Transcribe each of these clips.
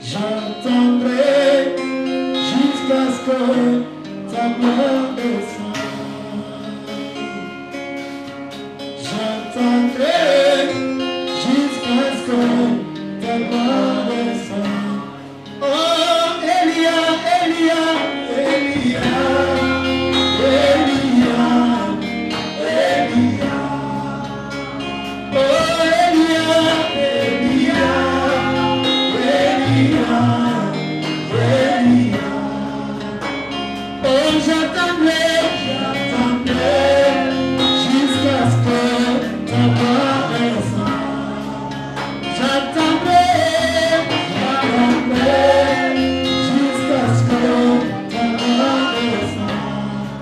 J'attendrai jusqu'à ce que ta gloire descende. J'attendrai jusqu'à ce que ta gloire descende. Oh, Elia, Elia, Elia, Elia, Elia. Oh, Elia, Elia, Elia, Elia. Oh, j'attendrai jusqu'à ce que ta gloire descende. J'attendrai jusqu'à ce que ta gloire descende. Oh,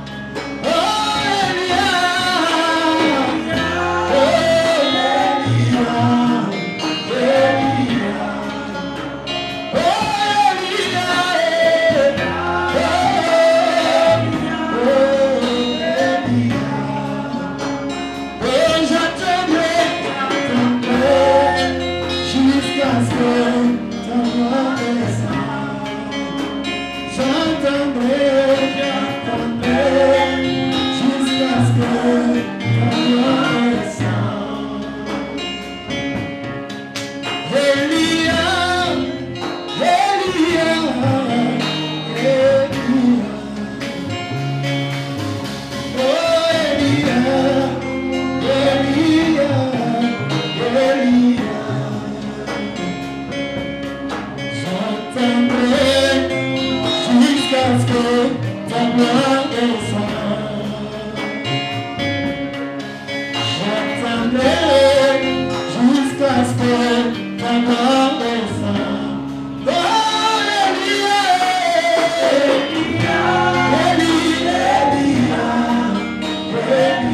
Elia, oh, Elia, Elia.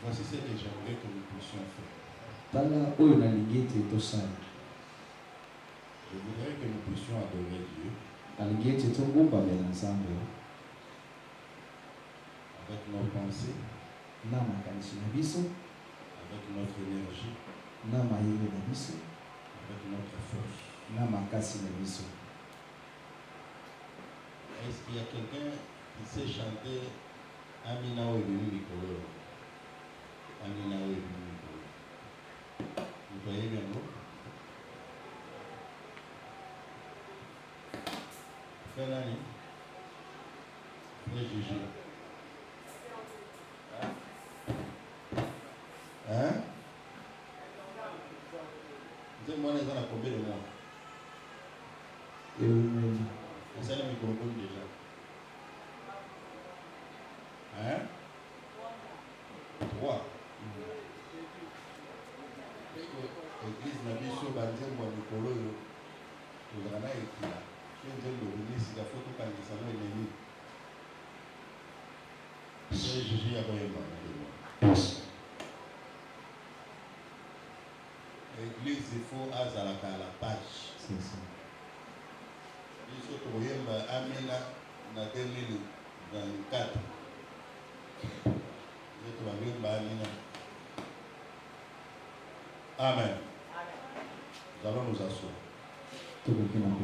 Voici ce que j'aimerais que nous puissions faire. Je voudrais que nous puissions adorer Dieu avec nos pensées, avec notre énergie, avec notre force. Est-ce qu'il y a quelqu'un qui sait chanter Amina Ouébini Mikolo? Amina Ouébini Mikolo. Vous voyez bien nous? Frère Nani? Frère Gigi? Hein? Vous êtes moi les gens à combien de mois? Vous savez le microphone déjà? Hein? 3. L'église n'a pas sur Banzem ou à Nicolo, le Grana est qui là. Je viens de venir si la photo quand il s'en est ennemi. C'est Jésus à Boyema. L'église, il faut azalaka à la page. C'est ça. Il faut trouver Amina dans 2024. Amen. Nous allons nous asseoir. Tout le monde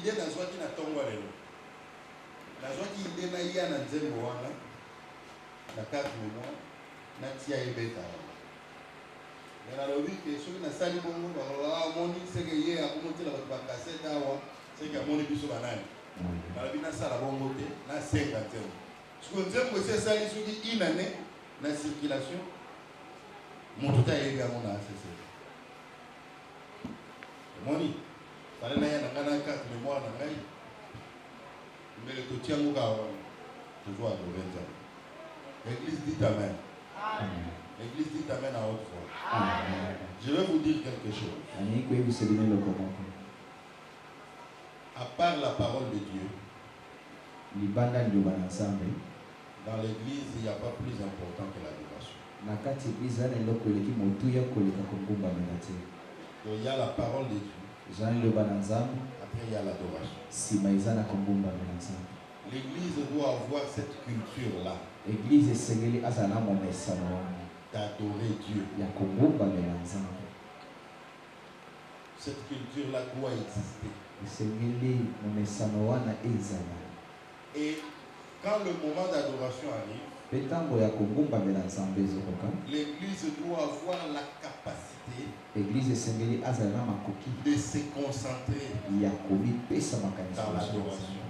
idée dans soit qui n'a tongo lelo. La soit qui idée na ya na nzembo wana. Na carte mémoire na tia ebeta. Mais la logique que ceux qui na sali bongo ba moni c'est que hier a commenté la ba cassette awa, c'est que moni biso banani. Na bina sala bongo te na 50 euros. Ce qu'on nzembo c'est sali ceux qui une année na circulation. Mon tout a yebi amona ACC. Moni fallait na ya na carte mémoire na ngai. Mais le tout tiango ka toujours à 20 ans. L'église dit amen. L'église dit amen à haute voix. Je vais vous dire quelque chose. À part la parole de Dieu, dans l'église, il n'y a pas plus important que l'adoration. Donc il y a la parole de Dieu. Après il y a l'adoration. L'église doit avoir cette culture-là. D'adorer Dieu. Cette culture-là doit exister. Et quand le moment d'adoration arrive, l'église doit avoir la capacité de se concentrer dans l'adoration.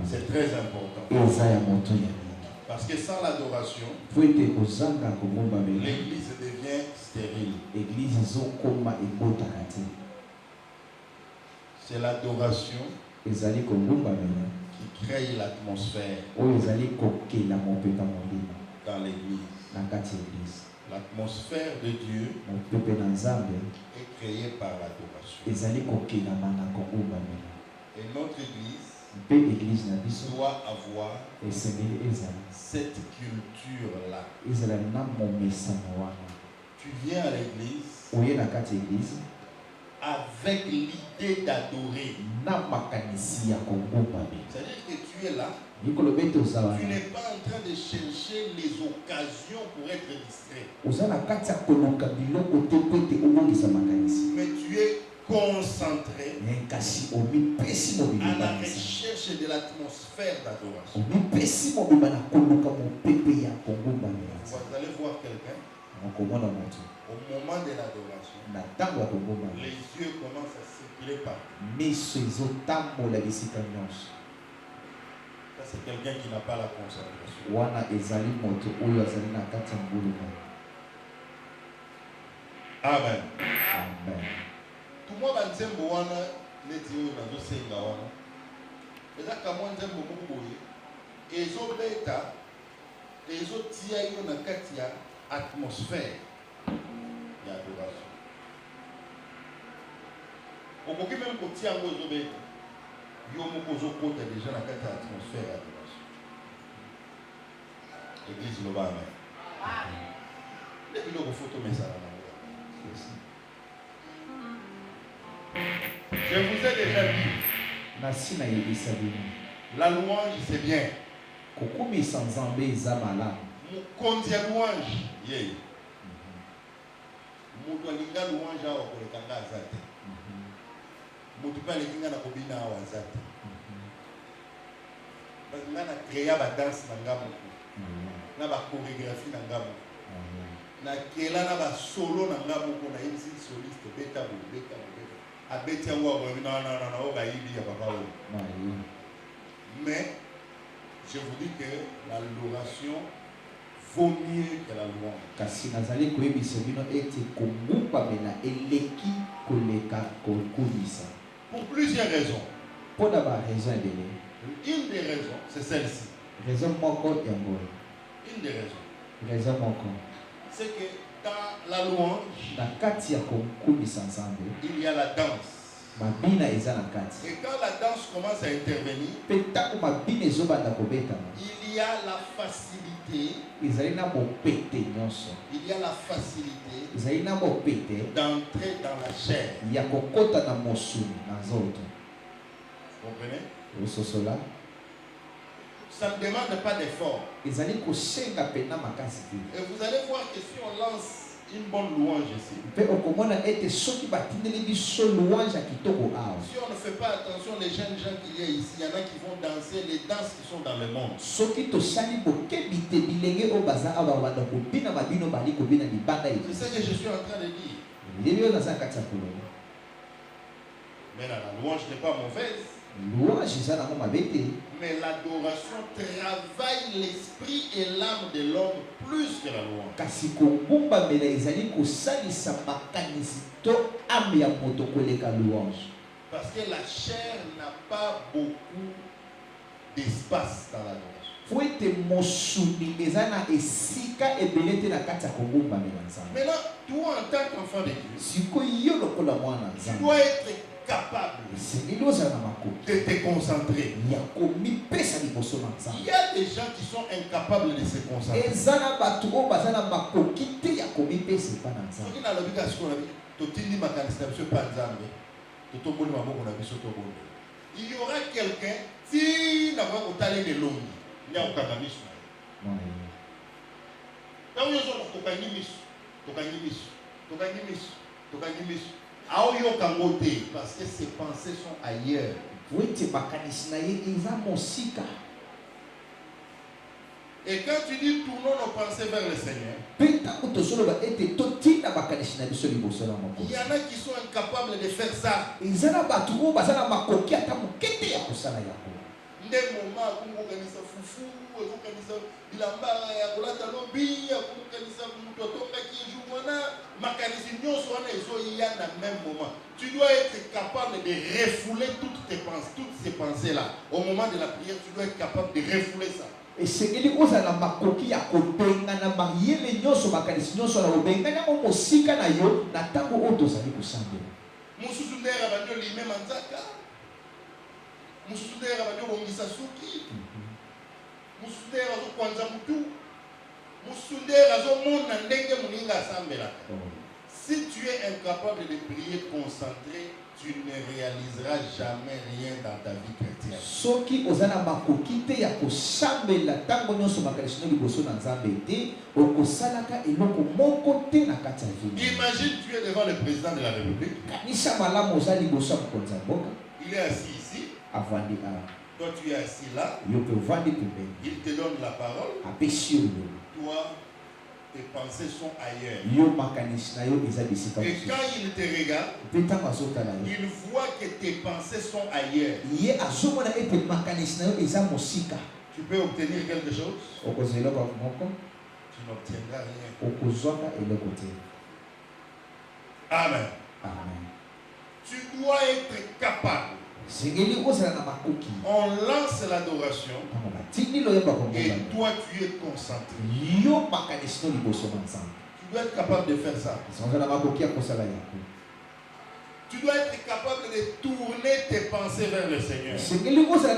C'est très important. Parce que sans l'adoration, l'église devient stérile. C'est l'adoration qui crée l'atmosphère dans l'église. L'atmosphère de Dieu est créée par l'adoration. Et notre église doit avoir cette culture-là. Tu viens à l'église avec l'idée d'adorer. C'est-à-dire que tu es là, tu n'es pas en train de chercher les occasions pour être distrait. Mais tu es concentré à la recherche de l'atmosphère d'adoration. Vous allez voir quelqu'un. Au moment de l'adoration, les yeux commencent à circuler partout. Ça, c'est quelqu'un qui n'a pas la concentration. Amen. Tout le monde a dit que atmosphère d'adoration. Au moment même que tu as déjà dans l'atmosphère d'adoration. L'église le va amen. Je vous ai déjà dit. La louange c'est bien. Mukonzi ya louange yeye mutu alinga louange awa kolekanga azate mutu pe alekinga na kobina awa azate nga na créa badanse na nga moko na bachorégraphie na nga moko na kela na basolo na nga moko na yebisi soliste beta abeti yango na oyo bayibi ya papa oyo. Mais je vous dis que l'adoration vaut mieux que la louange. Pour plusieurs raisons. Une des raisons, c'est celle-ci. Une des raisons. C'est que dans la louange, il y a la danse. Et quand la danse commence à intervenir, il y a la facilité. Il y a la facilité d'entrer dans la chair. Vous comprenez? Ça ne demande pas d'effort. Et vous allez voir que si on lance une bonne louange ici. Pe okomona ete soki batindeli biso louange ya kitoko awa. Si on ne fait pas attention, les jeunes gens qu'il y a ici, il y en a qui vont danser les danses qui sont dans le monde. Soki tosali bokebi te bilenge o baza awa banda kobina babino bali kobina libanda C'est ça que je suis en train de dire. Lelo na saka tsakolo. Mais la louange n'est pas mauvaise. Louange eza na mabete. Mais l'adoration travaille l'esprit et l'âme de l'homme plus que la louange. Kasi kobumba mela ezali kosalisa makanisi to ame ya moto koleka louange. Parce que la chair n'a pas beaucoup d'espace dans la louange. Faut ete mosuni eza na esika ebele te na kati ya kobumba mela nzambe. Maintenant, toi en tant qu'enfant de Dieu, Sikoyo lokola mwana tu nzambe. dois être capable de te concentrer. Il Il y a des gens qui sont incapables de se concentrer. Il y aura quelqu'un qui n'a pas de longue. Il y a aucun parce que ses pensées sont ailleurs. Et quand tu dis tournons nos pensées vers le Seigneur, il y en a qui sont incapables de faire ça. Des moments où on organise foufou, on organise bilamba, on organise lobby, on organise mutotonga qui joue wana, makanisi nyonso wana ezo ya na même moment. Tu dois être capable de refouler toutes tes pensées, toutes ces pensées là. Au moment de la prière, tu dois être capable de refouler ça. Et c'est que nous avons makoki ya kobenga na mayele nyonso makanisi nyonso na obenga na mosika na yo na tango oto zali kusambela. Mususu ndera banyo lime manzaka. Musudera banyo bongisa suki. Musudera zo kwanza mutu. Musudera zo mona ndenge muninga asambela. Si tu es incapable de prier concentré, tu ne réaliseras jamais rien dans ta vie chrétienne. Soki ozana makoki te ya kosambela tango nyonso makanisi liboso na Nzambe te okosalaka eloko moko te na kati ya vie. Imagine tu es devant le président de la République. Kanisa malamu ozali liboso ya mokonzi ya mboka. Il est assis ici. Avandi a. Toi tu es assis là. Yo pe vandi pembeni. Il te donne la parole. Apesi yo. Toi, tes pensées sont ailleurs. Yo makanisi na yo eza bisika. Et quand il te regarde, il voit que tes pensées sont ailleurs. Ye azomona ete makanisi na yo eza mosika. Tu peux obtenir quelque chose? Okozela kwa moko. Tu n'obtiendras rien. Okozwaka eloko te. Amen. Amen. Tu dois être capable. On lance l'adoration et toi tu es concentré. Tu dois être capable de faire ça. Tu dois être capable de tourner tes pensées vers le Seigneur. Tu dois être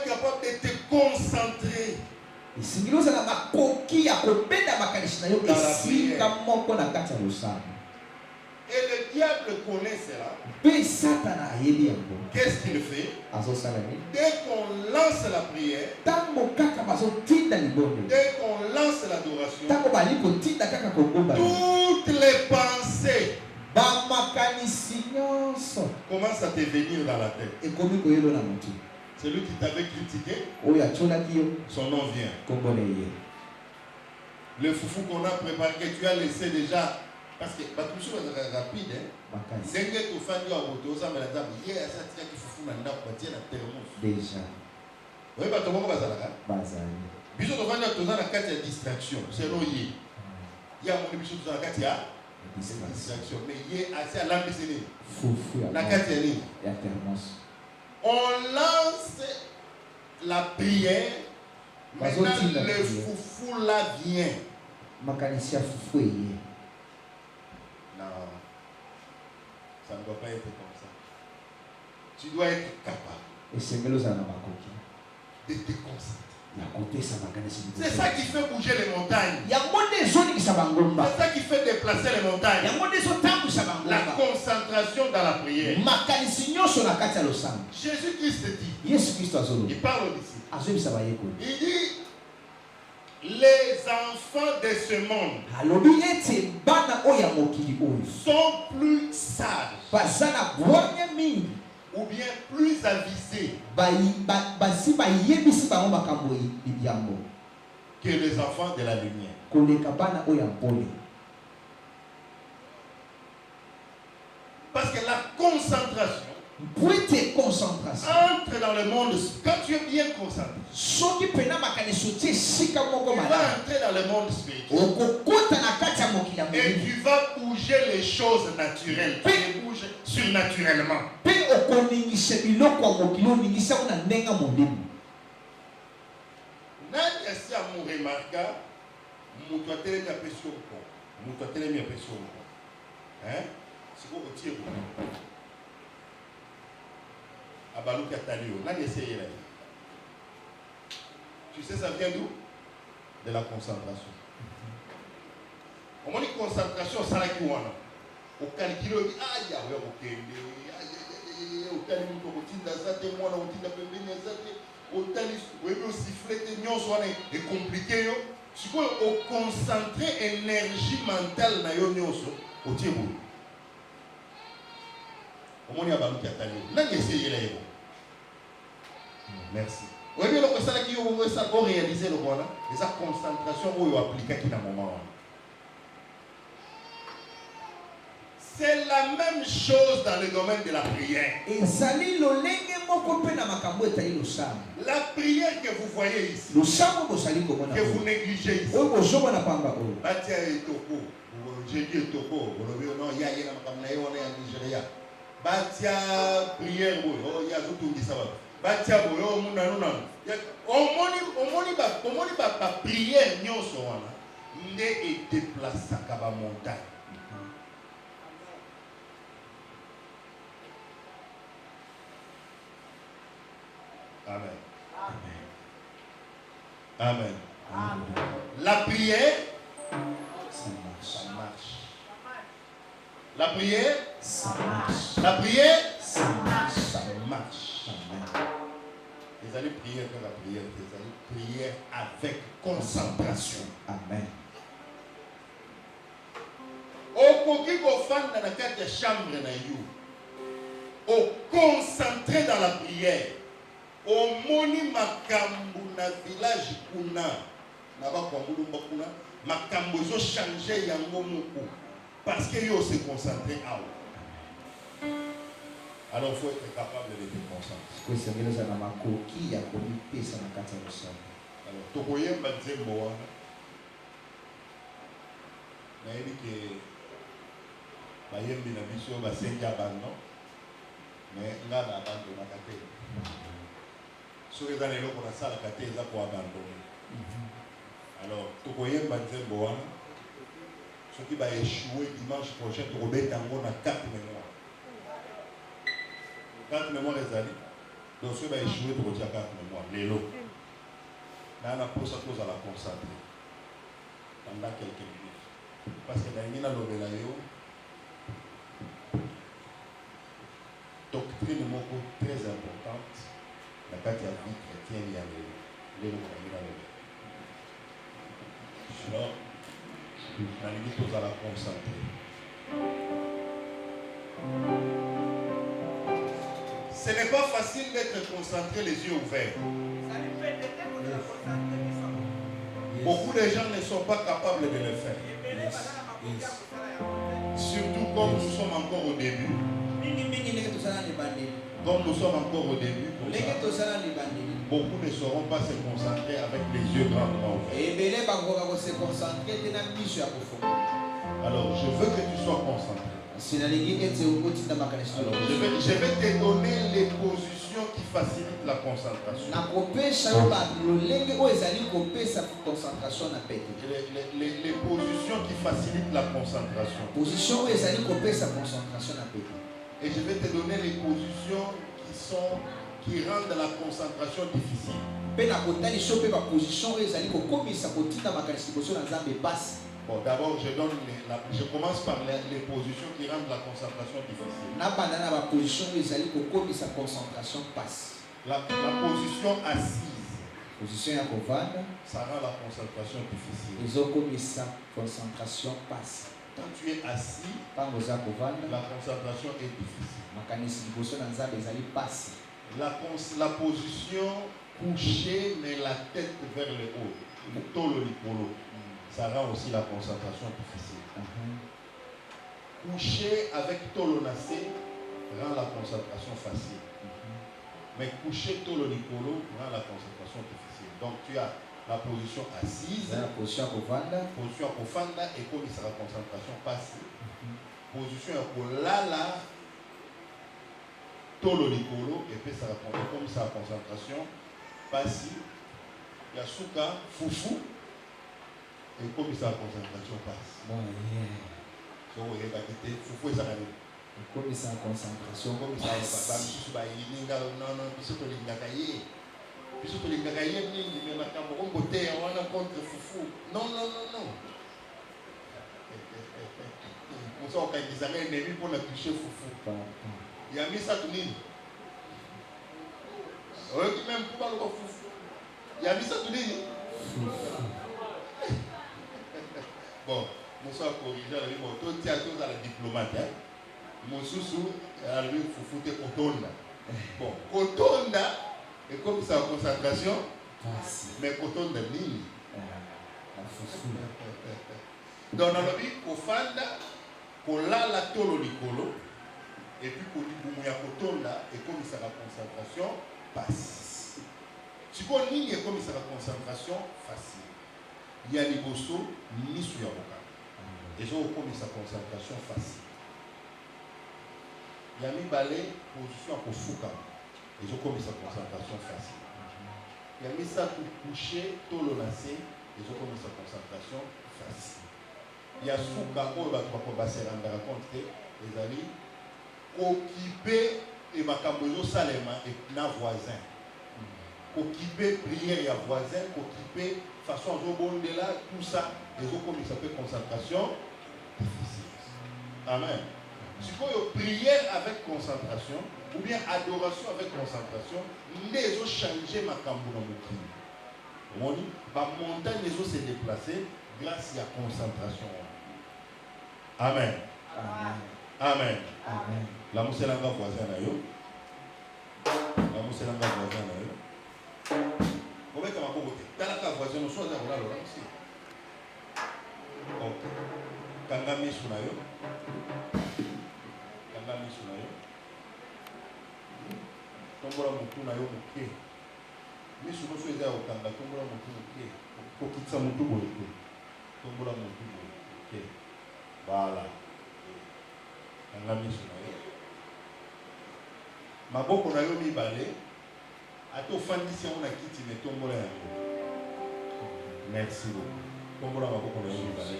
capable de te concentrer dans la prière. Et le diable connaît cela. Qu'est-ce qu'il fait? Dès qu'on lance la prière, dès qu'on lance l'adoration, toutes les pensées commencent à te venir dans la tête. Celui qui t'avait critiqué, son nom vient. Le foufou qu'on a préparé, que tu as laissé déjà. Parce que tout chose est rapide. Déjà. Oui, distraction. C'est il y a mon distraction. Mais il est assez à l'ambitieux. On lance la prière. Maintenant, le foufou là vient. Non, ça ne doit pas être comme ça. Tu dois être capable de te concentrer. C'est ça qui fait bouger les montagnes. C'est ça qui fait déplacer les montagnes. La concentration dans la prière. Jésus-Christ dit, il parle ici. Il dit, Les enfants de ce monde sont plus sages ou bien plus avisés que les enfants de la lumière. Parce que la concentration entre dans le monde. Quand tu es bien concentré, tu vas entrer dans le monde spirituel et tu vas bouger les choses naturelles. Tu les bouges surnaturellement. Nani asi amuremarka mutu atelemi apesi yo mpo. Mutu atelemi apesi yo mpo. Hein? Siko otie bo. Abaluki atali yo. Nani essayé là? Tu sais ça vient d'où? De la concentration. Au moins une concentration ça la qui wana. Au calcul aïe ya wewe okende. Aïe au calcul mutu otinda zate mwana otinda pembeni zate. Otali wewe osiflete nyonso wana est compliqué yo. Siko o concentrer énergie mentale na yo nyonso otie bo. Au moins abaluki atali yo. Nani essayé là yo? Merci. Oui, mais le ça qui on réaliser le voilà, les concentration où on applique qui dans moment. C'est la même chose dans le domaine de la prière. La prière que vous voyez ici, que vous négligez ici. Batia et Toko, j'ai dit Toko, non, il y a Nigeria. Batia prière, oh, il y a tout qui ça va. Batia boyo muna nuna. Omoni ba prière nyonso wana nde et déplacer kaba montagne. Amen. Amen. Amen. La prière ça marche. La prière ça marche. La prière ça marche. Ça marche. Vous allez prier avec la prière, vous allez prier avec concentration. Amen. Okoki kofanda na kati ya chambre na yo. O concentré dans la prière. O moni makambu na village kuna. Na ba kwa mulumba kuna, makambu zo changer yango moko parce que yo se concentrer à où. Alors il faut être capable de te concentrer. Alors, tokoyemba nzembo wana. Na yebi ke bayembi na biso basengi abandon. Mais nga na abandon na kate. Soki eza na eloko na sala kate eza ko abandonné. Alors tokoyemba nzembo wana. Soki ba échouer dimanche prochain tokobeta yango na 4 mémoires. 4 mémoires les années. Donc, ceux qui ont échoué pour dire 4 mémoires, les lots. Là, on a pour ça à la concentrer pendant quelques minutes. Parce que dans une doctrine très importante, la carte de vie chrétienne, il y a les lots. Sinon, on a limite à la concentrer. Ce n'est pas facile d'être concentré les yeux ouverts. Beaucoup de gens ne sont pas capables de le faire. Surtout comme nous sommes encore au début. Comme nous sommes encore au début, beaucoup ne sauront pas se concentrer avec les yeux grandement ouverts. Alors, je veux que tu sois concentré. Alors, je vais te donner les positions qui facilitent la concentration. Les positions qui facilitent la concentration. Et je vais te donner les positions qui rendent la concentration difficile. Bon, d'abord, je commence par les positions qui rendent la concentration difficile. La position assise. Position ya kovanda. Ça rend la concentration difficile. Ezokomisa concentration passe. Quand tu es assis, Pango za kovanda. la concentration est difficile. Makanisi liboso na nzambe ezali passe. La position couchée mais la tête vers le haut. Le tolo likolo. Ça rend aussi la concentration difficile. Coucher avec tolo nassé rend la concentration facile. Mais coucher tolo likolo rend la concentration difficile. Donc tu as la position assise, La position ya kovanda. position kofanda et comme ça la concentration passe. Position kolala tolo likolo et puis ça répond comme ça la concentration passe. Ya suka fufu et comme ça la concentration passe. Bon, yeah. So vous voyez que fufu ça arrive. Comme ça concentration Comme ça passe. Non non, biso to lingaka ye. Biso to lingaka ye mingi mais makambo kombo te wana contre fufu. Non non non non. On sort quand ils avaient ennemi pour la toucher fufu. Il y a mis ça tout nini. Même pour parler de fufu. Il y a mis ça tout nini. Bon, nous sommes corrigés à la vie. Tout tient à la diplomate. Mon sous à la vie, fufu te kotonda. Bon, kotonda et comme ça concentration. Mais kotonda nini. Donc dans la vie, kofanda, kolala tolo likolo. Et puis pour dire kotonda et comme ça la concentration passe. Si vous avez comme ça la concentration facile. Il y a les bossos ni sur la boca. Et ils ont comme sa concentration facile. Il y a mis balai position pour fouka. Ils ont comme sa concentration facile. Il y a mis ça pour coucher tolo nassé. Ils ont comme sa concentration facile. Il y a souka où va se rendre compte les amis. Occuper et makambozo salema et na voisin. Occuper prière et voisin, occuper façon de là, tout ça, et comme il s'appelle concentration difficile. Amen. Si vous prière avec concentration, ou bien adoration avec concentration, les ont changé makambo dans mon crime. On dit, la montagne les ont se déplacer grâce à la concentration. Amen. Amen. Amen. Amen. La mousselanga voisin na yo. La mousselanga voisin na yo. Comment est-ce qu'on va faire? La voisin nous soit dans la aussi. Ok. Kangami sunayo. Kangami sunayo. Tombola mutu na yo muke. Misu no so eza okanga tombola mutu muke. Kokitsa mutu boye. Tombola mutu boye. Ok. Voilà. Kangami sunayo. Maboko na yo mibale. Ato fandisi on a kiti mais tombola yango. Merci beaucoup. Tombola maboko na yo mibale.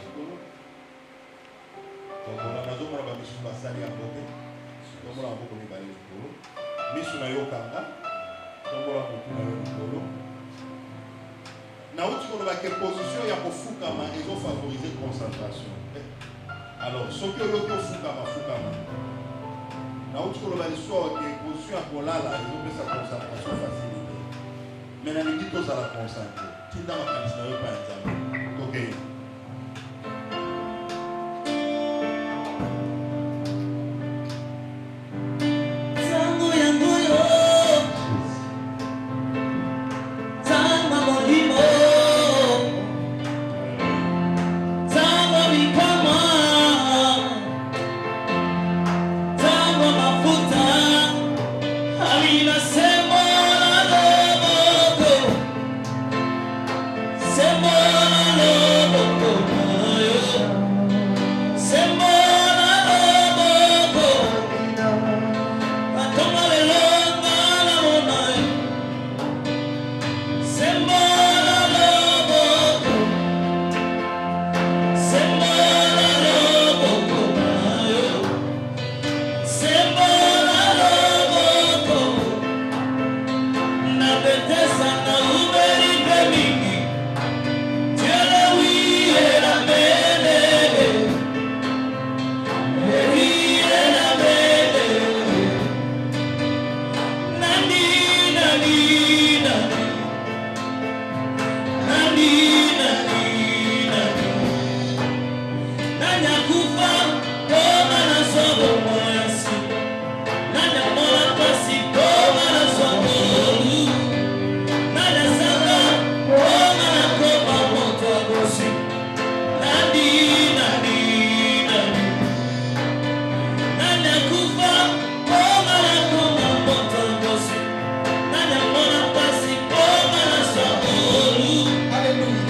Tombola nazo mona ba misu basali ya bote. Tombola maboko mibale likolo. Misu na yo kanga. Tombola mutu na yo likolo. Na uti koloba ke position ya kofukama ezo favoriser concentration. Alors, ce que l'autre fukama. Na uti koloba l'histoire ke position ya kolala ezo pesa concentration facilité. Mais na niki tozala concentré. Tinda makanisi na yo pa nzambe. Okay. Dieu Alléluia.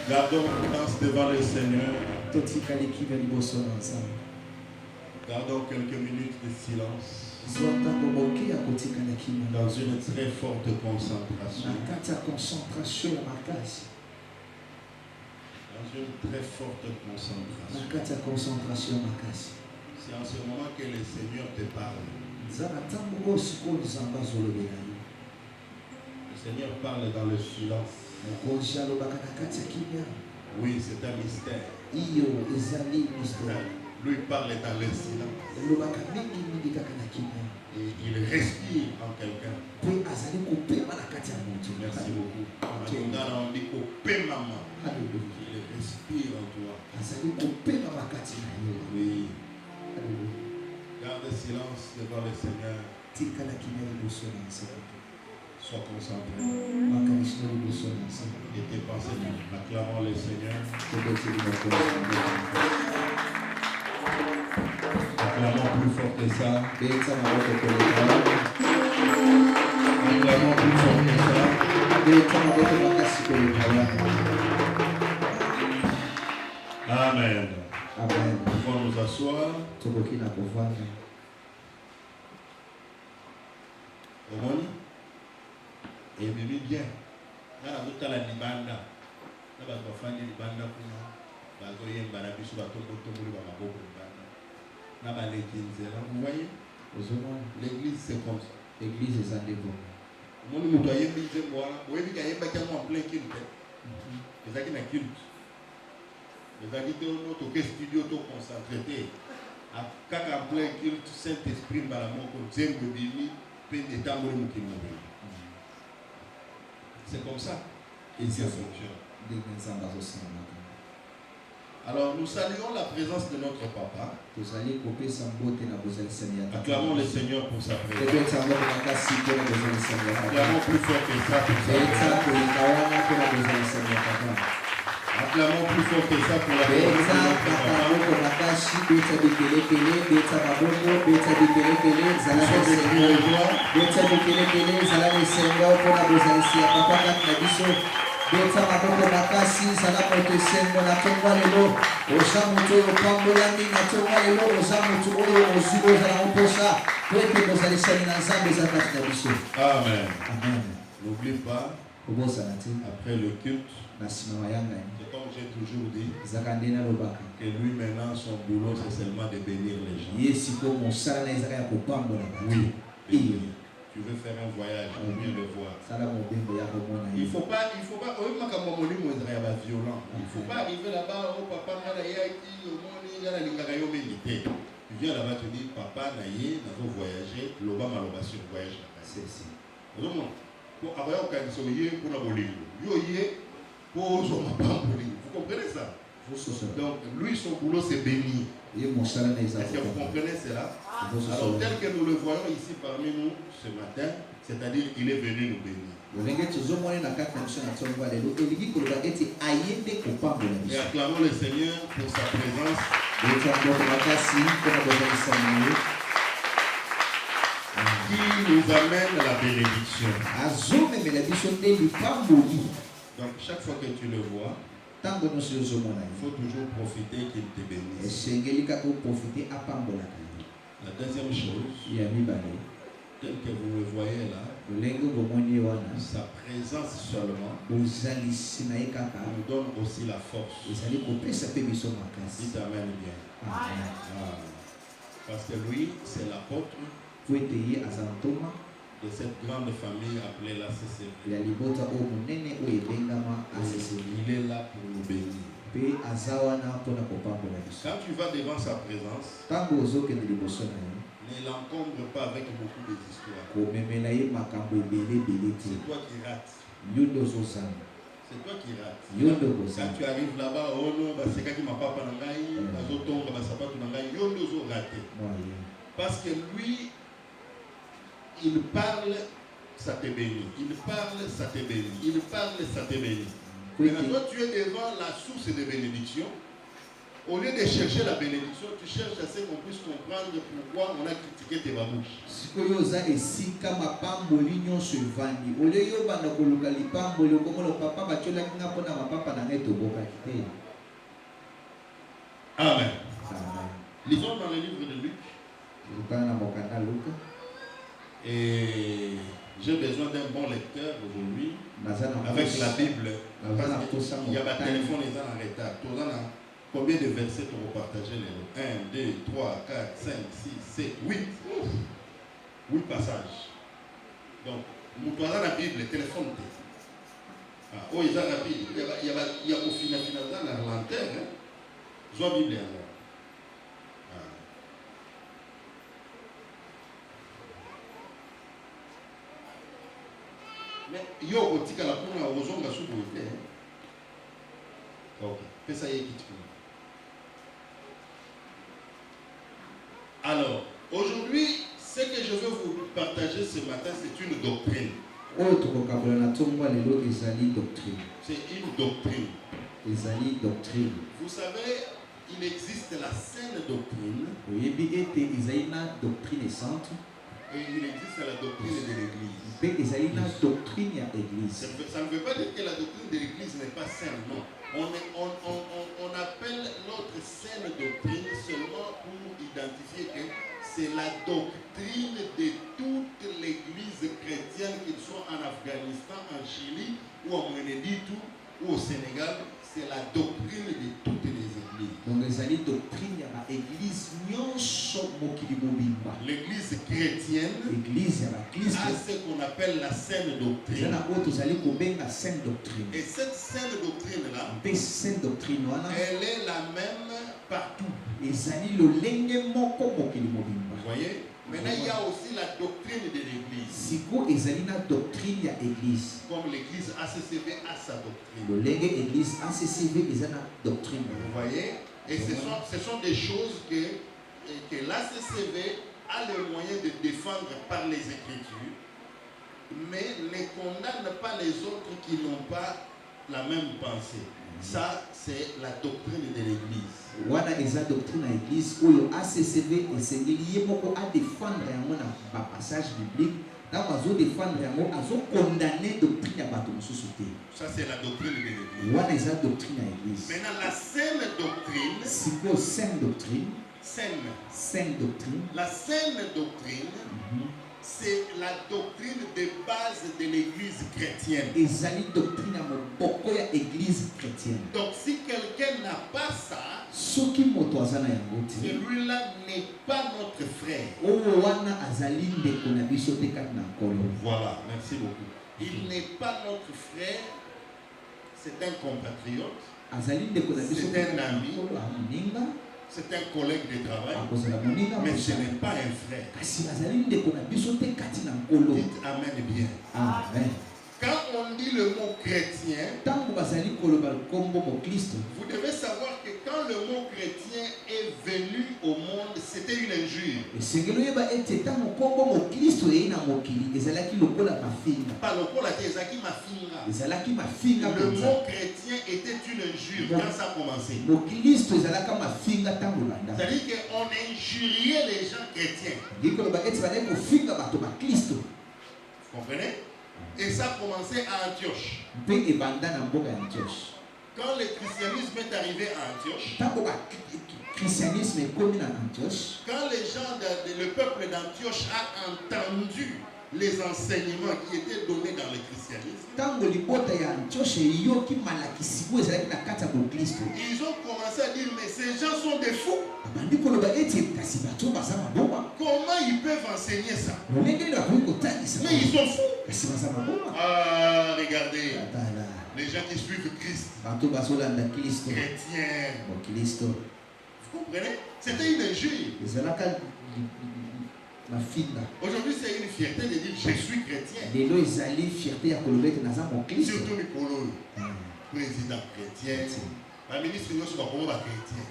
Gardons silence devant le Seigneur. Gardons quelques minutes de silence. Dans une très forte concentration. Dans une très forte concentration. C'est en ce moment que le Seigneur te parle. Le Seigneur parle dans le silence. Oui, c'est un mystère. Lui parle dans le silence. Et il respire en quelqu'un. Merci beaucoup. Il respire en toi. Oui. Garde silence devant le Seigneur. Sois concentré. Et tes pensées, acclamons le Seigneur. Acclamons plus fort que ça. Acclamons plus fort que ça. Amen. Amen. Nous pouvons nous asseoir. Omoni. Et bien bien. Là, nous avons la libanda. Là, nous avons fait libanda pour nous. Nous avons fait barabisu batombo tombo ba maboko libanda. Na ba l'église là, vous voyez? L'église c'est comme ça. L'église est en développement. Omoni mutu ayembi nzembo wana, oyebi ka yemba kiango en plein culte. Ezaki na culte. Ezaki te notre studio to concentré. Kaka en plein culte, Saint-Esprit mbala moko nzembo bimi pe ndetambo mukimo. C'est comme ça que Dieu fonctionne. Alors nous saluons la présence de notre papa. Acclamons le Seigneur pour sa présence. Acclamons plus fort que ça pour sa présence. Acclamons plus fort que ça pour la présence de Beta maboko makasi sana pote sengo na tongwa lelo osamuto opambolani na tongwa lelo osamuto oyo ozigo za mposa twete kozalisani na nzambe za kati na biso. Amen. Amen. N'oublie pas, après le culte, c'est comme j'ai toujours dit, que lui maintenant son boulot c'est seulement de bénir les gens. Oui. Tu veux faire un voyage, viens le voir. Il faut pas, violent. Il faut pas arriver là-bas, oh papa, tu viens là-bas, tu dis, papa, naïe, nous allons voyager, l'Obama va sur voyage. C'est ça. Vous comprenez ça? Donc, lui, son boulot, c'est bénir. Est-ce que vous comprenez cela? Alors, tel que nous le voyons ici parmi nous ce matin, c'est-à-dire il est venu nous bénir. Et acclamons le Seigneur pour sa présence. Qui nous amène à la bénédiction. Donc, chaque fois que tu le vois, il faut toujours profiter qu'il te bénisse. La deuxième chose, tel que vous le voyez là, sa présence seulement nous donne aussi la force. Dites amen bien. Parce que lui, c'est l'apôtre de cette grande famille appelée la CCV. Il est là pour nous bénir. Quand tu vas devant sa présence, ne l'encombre pas avec beaucoup d'histoires. C'est toi qui rates. C'est toi qui rates. Quand tu arrives là-bas, oh non, c'est quand tu m'as pas raté. Parce que lui, il parle, ça te bénit. Il parle, ça te bénit. Il parle, ça te bénit. Maintenant, toi, tu es devant la source de bénédiction. Au lieu de chercher la bénédiction, tu cherches à ce qu'on puisse comprendre pourquoi on a critiqué tes babouches. Amen. Lisons dans le livre de Luc. Et j'ai besoin d'un bon lecteur aujourd'hui avec la Bible. Parce qu'il y a un téléphone les en retard. Combien de versets tu vas partager les 1, 2, 3, 4, 5, 6, 7, 8. 8 passages. Donc, nous avons la Bible, le téléphone. Oh, ils ont la Bible. Il y a au final dans la lanterne. Ils ont la Bible. Mais il y a aussi la poule à ozonga sous le thé. Ok, fais ça y est qui tu peux. Alors, aujourd'hui, ce que je veux vous partager ce matin, c'est une doctrine. C'est une doctrine. Vous savez, il existe la saine doctrine. Et il existe la doctrine de l'Église. Ça ne veut pas dire que la doctrine de l'Église n'est pas saine, non. On appelle notre saine doctrine seulement pour identifier que c'est la doctrine de toute l'Église chrétienne, qu'il soit en Afghanistan, en Chili, ou en Monéditou, ou au Sénégal. C'est la doctrine de toutes les églises. Donc les doctrines, il y a l'église l'église chrétienne a ce qu'on appelle la saine doctrine. Et cette saine doctrine-là, elle est la même partout. Vous voyez? Maintenant, il y a aussi la doctrine de l'église. Comme l'église ACCV a sa doctrine. Vous voyez? Et ce sont des choses que l'ACCV a le moyen de défendre par les Écritures, mais ne condamne pas les autres qui n'ont pas la même pensée. Ça, c'est la doctrine de l'église. Wana eza doctrine à l'église où ACCV et c'est lié beaucoup à défendre un passage biblique. Là, on va défendre un condamner doctrine à bateau société. Ça, c'est la doctrine de l'église. Wana eza doctrine à l'église. Maintenant, la saine doctrine. C'est quoi saine doctrine? Saine doctrine. La saine doctrine. C'est la doctrine de base de l'église chrétienne. Donc si quelqu'un n'a pas ça, celui-là n'est pas notre frère. Voilà, merci beaucoup. Il n'est pas notre frère, c'est un compatriote, c'est un ami, c'est un collègue de travail, mais ce n'est pas un frère. Dites Amen bien. Amen. Quand on dit le mot chrétien, vous devez savoir que quand le mot chrétien est venu au monde, c'était une injure. Pas le mot chrétien était une injure quand ça a commencé. C'est-à-dire qu'on injuriait les gens chrétiens. Vous comprenez? Et ça a commencé à Antioche. Quand le christianisme est arrivé à Antioche, quand les gens, le peuple d'Antioche a entendu les enseignements qui étaient donnés dans le christianisme, ils ont commencé à dire, mais ces gens sont des fous. Comment ils peuvent enseigner ça? Mais ils sont fous. Ah, regardez, les gens qui suivent Christ, chrétiens, vous comprenez? C'était une injure. Aujourd'hui, c'est une fierté de dire je suis chrétien. Surtout les colons, président chrétien, la ministre de l'Église chrétien.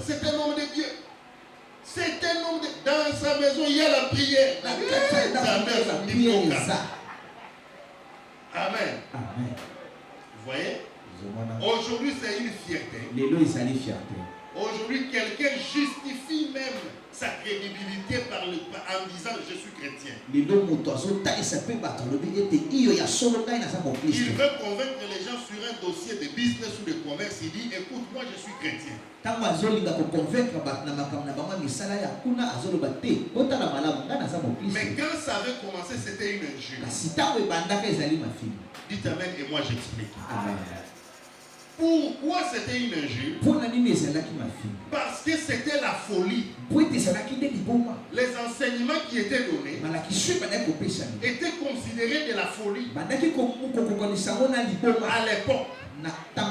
C'est un homme de Dieu. C'est un homme de... Dans sa maison, il y a la prière. Amen. Amen. Vous voyez? Aujourd'hui, c'est une fierté. Aujourd'hui, quelqu'un justifie même sa crédibilité en disant je suis chrétien. Il veut convaincre les gens sur un dossier de business ou de commerce. Il dit écoute, moi je suis chrétien. Mais quand ça avait commencé, c'était une injure. Dites amen et moi j'explique. Amen. Pourquoi c'était une injure? Parce que c'était la folie. Les enseignements qui étaient donnés étaient considérés de la folie à l'époque.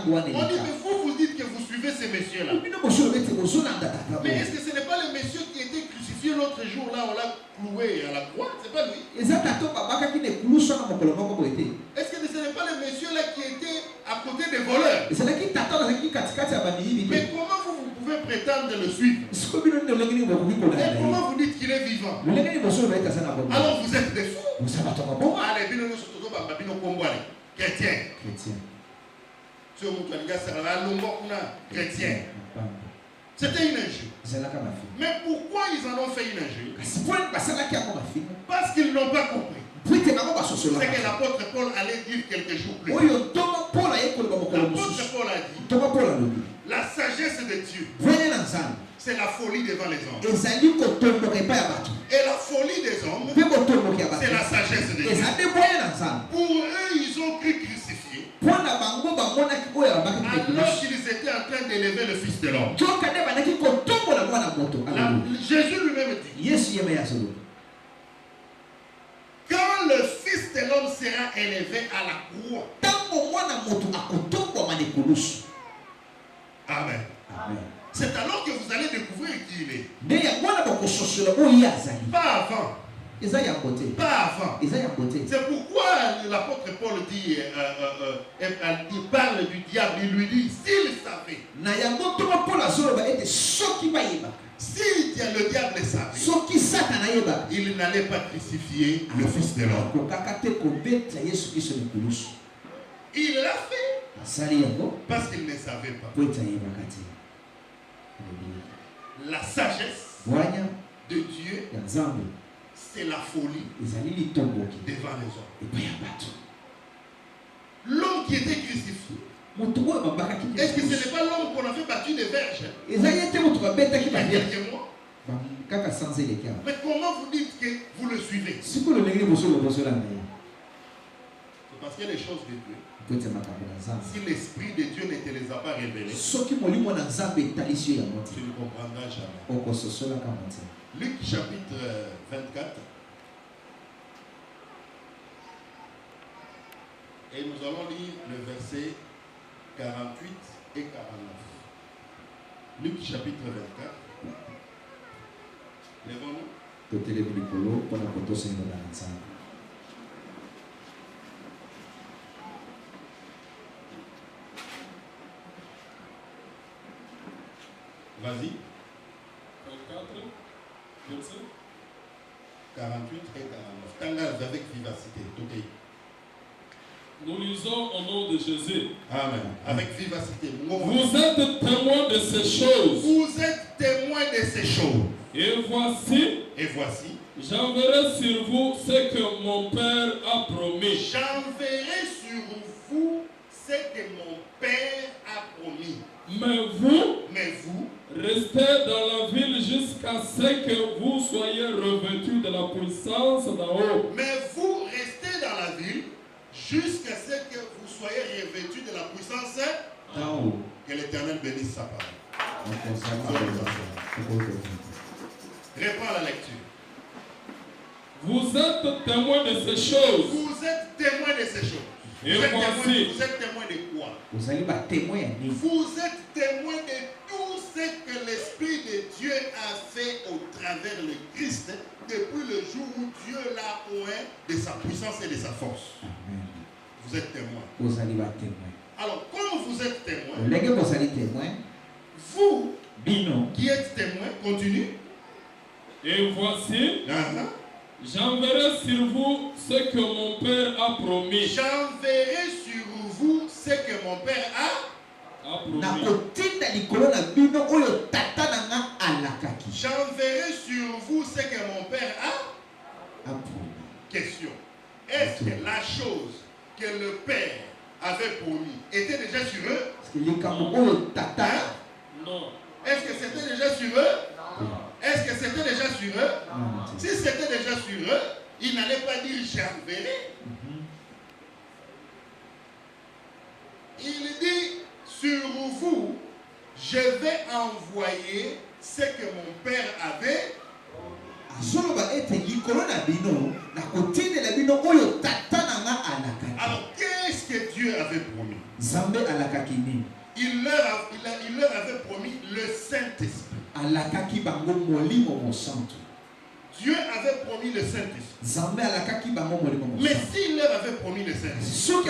On dit que vous dites que vous suivez ces messieurs-là. Mais est-ce que ce n'est pas le monsieur qui était crucifié l'autre jour là, on l'a cloué à la croix? C'est pas lui. Est-ce que ce n'est pas le monsieur là qui était à côté des voleurs? Mais comment vous pouvez prétendre le suivre? Et comment vous dites qu'il est vivant? Alors vous êtes des fous. Allez, chrétien. Chrétien. C'était une injure. Mais pourquoi ils en ont fait une injure? Parce qu'ils n'ont pas compris. C'est que l'apôtre Paul allait dire quelques jours plus tard. L'apôtre Paul a dit la sagesse de Dieu, c'est la folie devant les hommes. Et la folie des hommes, c'est la sagesse de Dieu. Pour eux, ils ont cru crucifier alors qu'ils étaient en train d'élever le Fils de l'homme. Jésus lui-même dit quand le Fils de l'homme sera élevé à la croix. Amen. C'est alors que vous allez découvrir qui il est. Pas avant. Pas avant. C'est pourquoi l'apôtre Paul dit, il parle du diable, il lui dit, s'il savait. Si le diable savait, il n'allait pas crucifier le Fils de l'homme. Il l'a fait parce qu'il ne savait pas. La sagesse de Dieu, c'est la folie devant les hommes. L'homme qui était crucifié, est-ce que ce n'est pas l'homme qu'on a fait battu des verges? Mais comment vous dites que vous le suivez? C'est parce que les choses de Dieu, si l'Esprit de Dieu ne te les a pas révélées, tu ne comprendras jamais. Luc chapitre 24. Et nous allons lire le verset 48 et 49. Luc chapitre 24. Lèvons-nous. Vas-y. 48 et 49. T'engages avec vivacité. Tout. Nous lisons au nom de Jésus. Amen. Avec vivacité. Vous êtes témoins de ces choses. Vous êtes témoins de ces choses. Et voici. J'enverrai sur vous ce que mon Père a promis. J'enverrai sur vous ce que mon Père a promis. Mais vous, restez dans la ville jusqu'à ce que vous soyez revêtus de la puissance d'en haut. Mais vous restez dans la ville jusqu'à ce que vous soyez revêtus de la puissance d'en haut. Que l'Éternel bénisse sa parole. Reprends la lecture. Vous êtes témoins de ces choses. Vous êtes témoins de ces choses. Et vous voici. Êtes témoins de quoi? Vous êtes témoins de tout ce que l'Esprit de Dieu a fait au travers le Christ depuis le jour où Dieu l'a oint de sa puissance et de sa force. Amen. Vous êtes témoins. Vous allez témoins. Alors, comme vous êtes témoin, vous qui êtes témoin, continue. Et voici, j'enverrai sur vous ce que mon Père a promis. J'enverrai sur vous ce que mon Père a promis. J'enverrai sur vous ce que mon Père a promis. Question. Est-ce que la chose que le Père avait promis était déjà sur eux? Non. Est-ce que c'était déjà sur eux? Est-ce que c'était déjà sur eux? Si c'était déjà sur eux, il n'allait pas dire j'enverrai. Il dit sur vous, je vais envoyer ce que mon Père avait. Alors qu'est-ce que Dieu avait promis? Il leur avait promis le Saint-Esprit. Dieu avait promis le Saint-Esprit. Mais s'il leur avait promis le Saint-Esprit,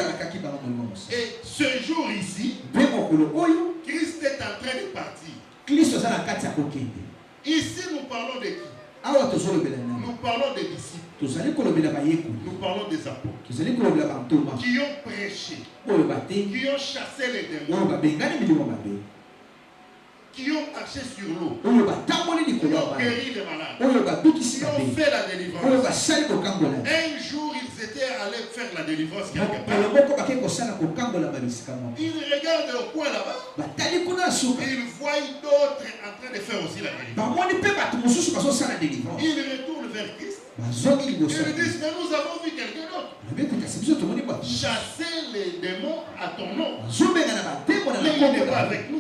et ce jour ici, Christ est en train de partir. Ici, nous parlons de qui? Nous parlons des disciples. Nous parlons des apôtres qui ont prêché, qui ont chassé les démons, qui ont marché sur l'eau, qui ont guéri les malades, qui ont fait la délivrance. Un jour, ils étaient allés faire la délivrance quelque part. Ils regardent au coin là-bas et ils voient d'autres en train de faire aussi la délivrance. Ils retournent vers Christ. Ils lui disent, mais nous avons vu quelqu'un d'autre chasser les démons à ton nom, mais il n'est pas avec nous.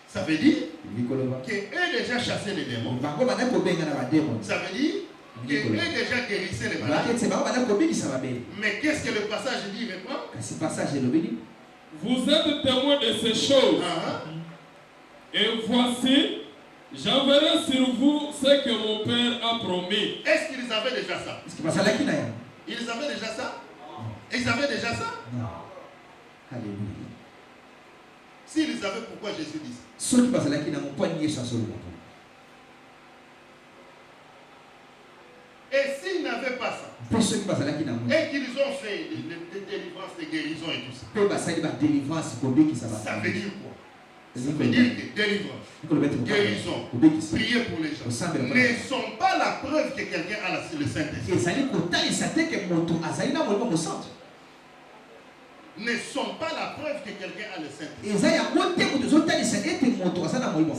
Ça veut dire qu'eux déjà chassaient les démons. Ça veut dire qu'eux déjà guérissaient les malades. Mais qu'est-ce que le passage dit maintenant? Vous êtes témoins de ces choses. Et voici, j'enverrai sur vous ce que mon Père a promis. Est-ce qu'ils avaient déjà ça? Ils avaient déjà ça? Ils avaient déjà ça? Alléluia. S'ils avaient, pourquoi Jésus dit ça? Et s'ils n'avaient pas ça, et qu'ils ont fait des délivrances, des guérisons et tout ça, ça veut dire quoi? Ça veut dire que délivrance, guérison, prier pour les gens ne sont pas la preuve que quelqu'un a le Saint-Esprit. Ne sont pas la preuve que quelqu'un a le Saint-Esprit.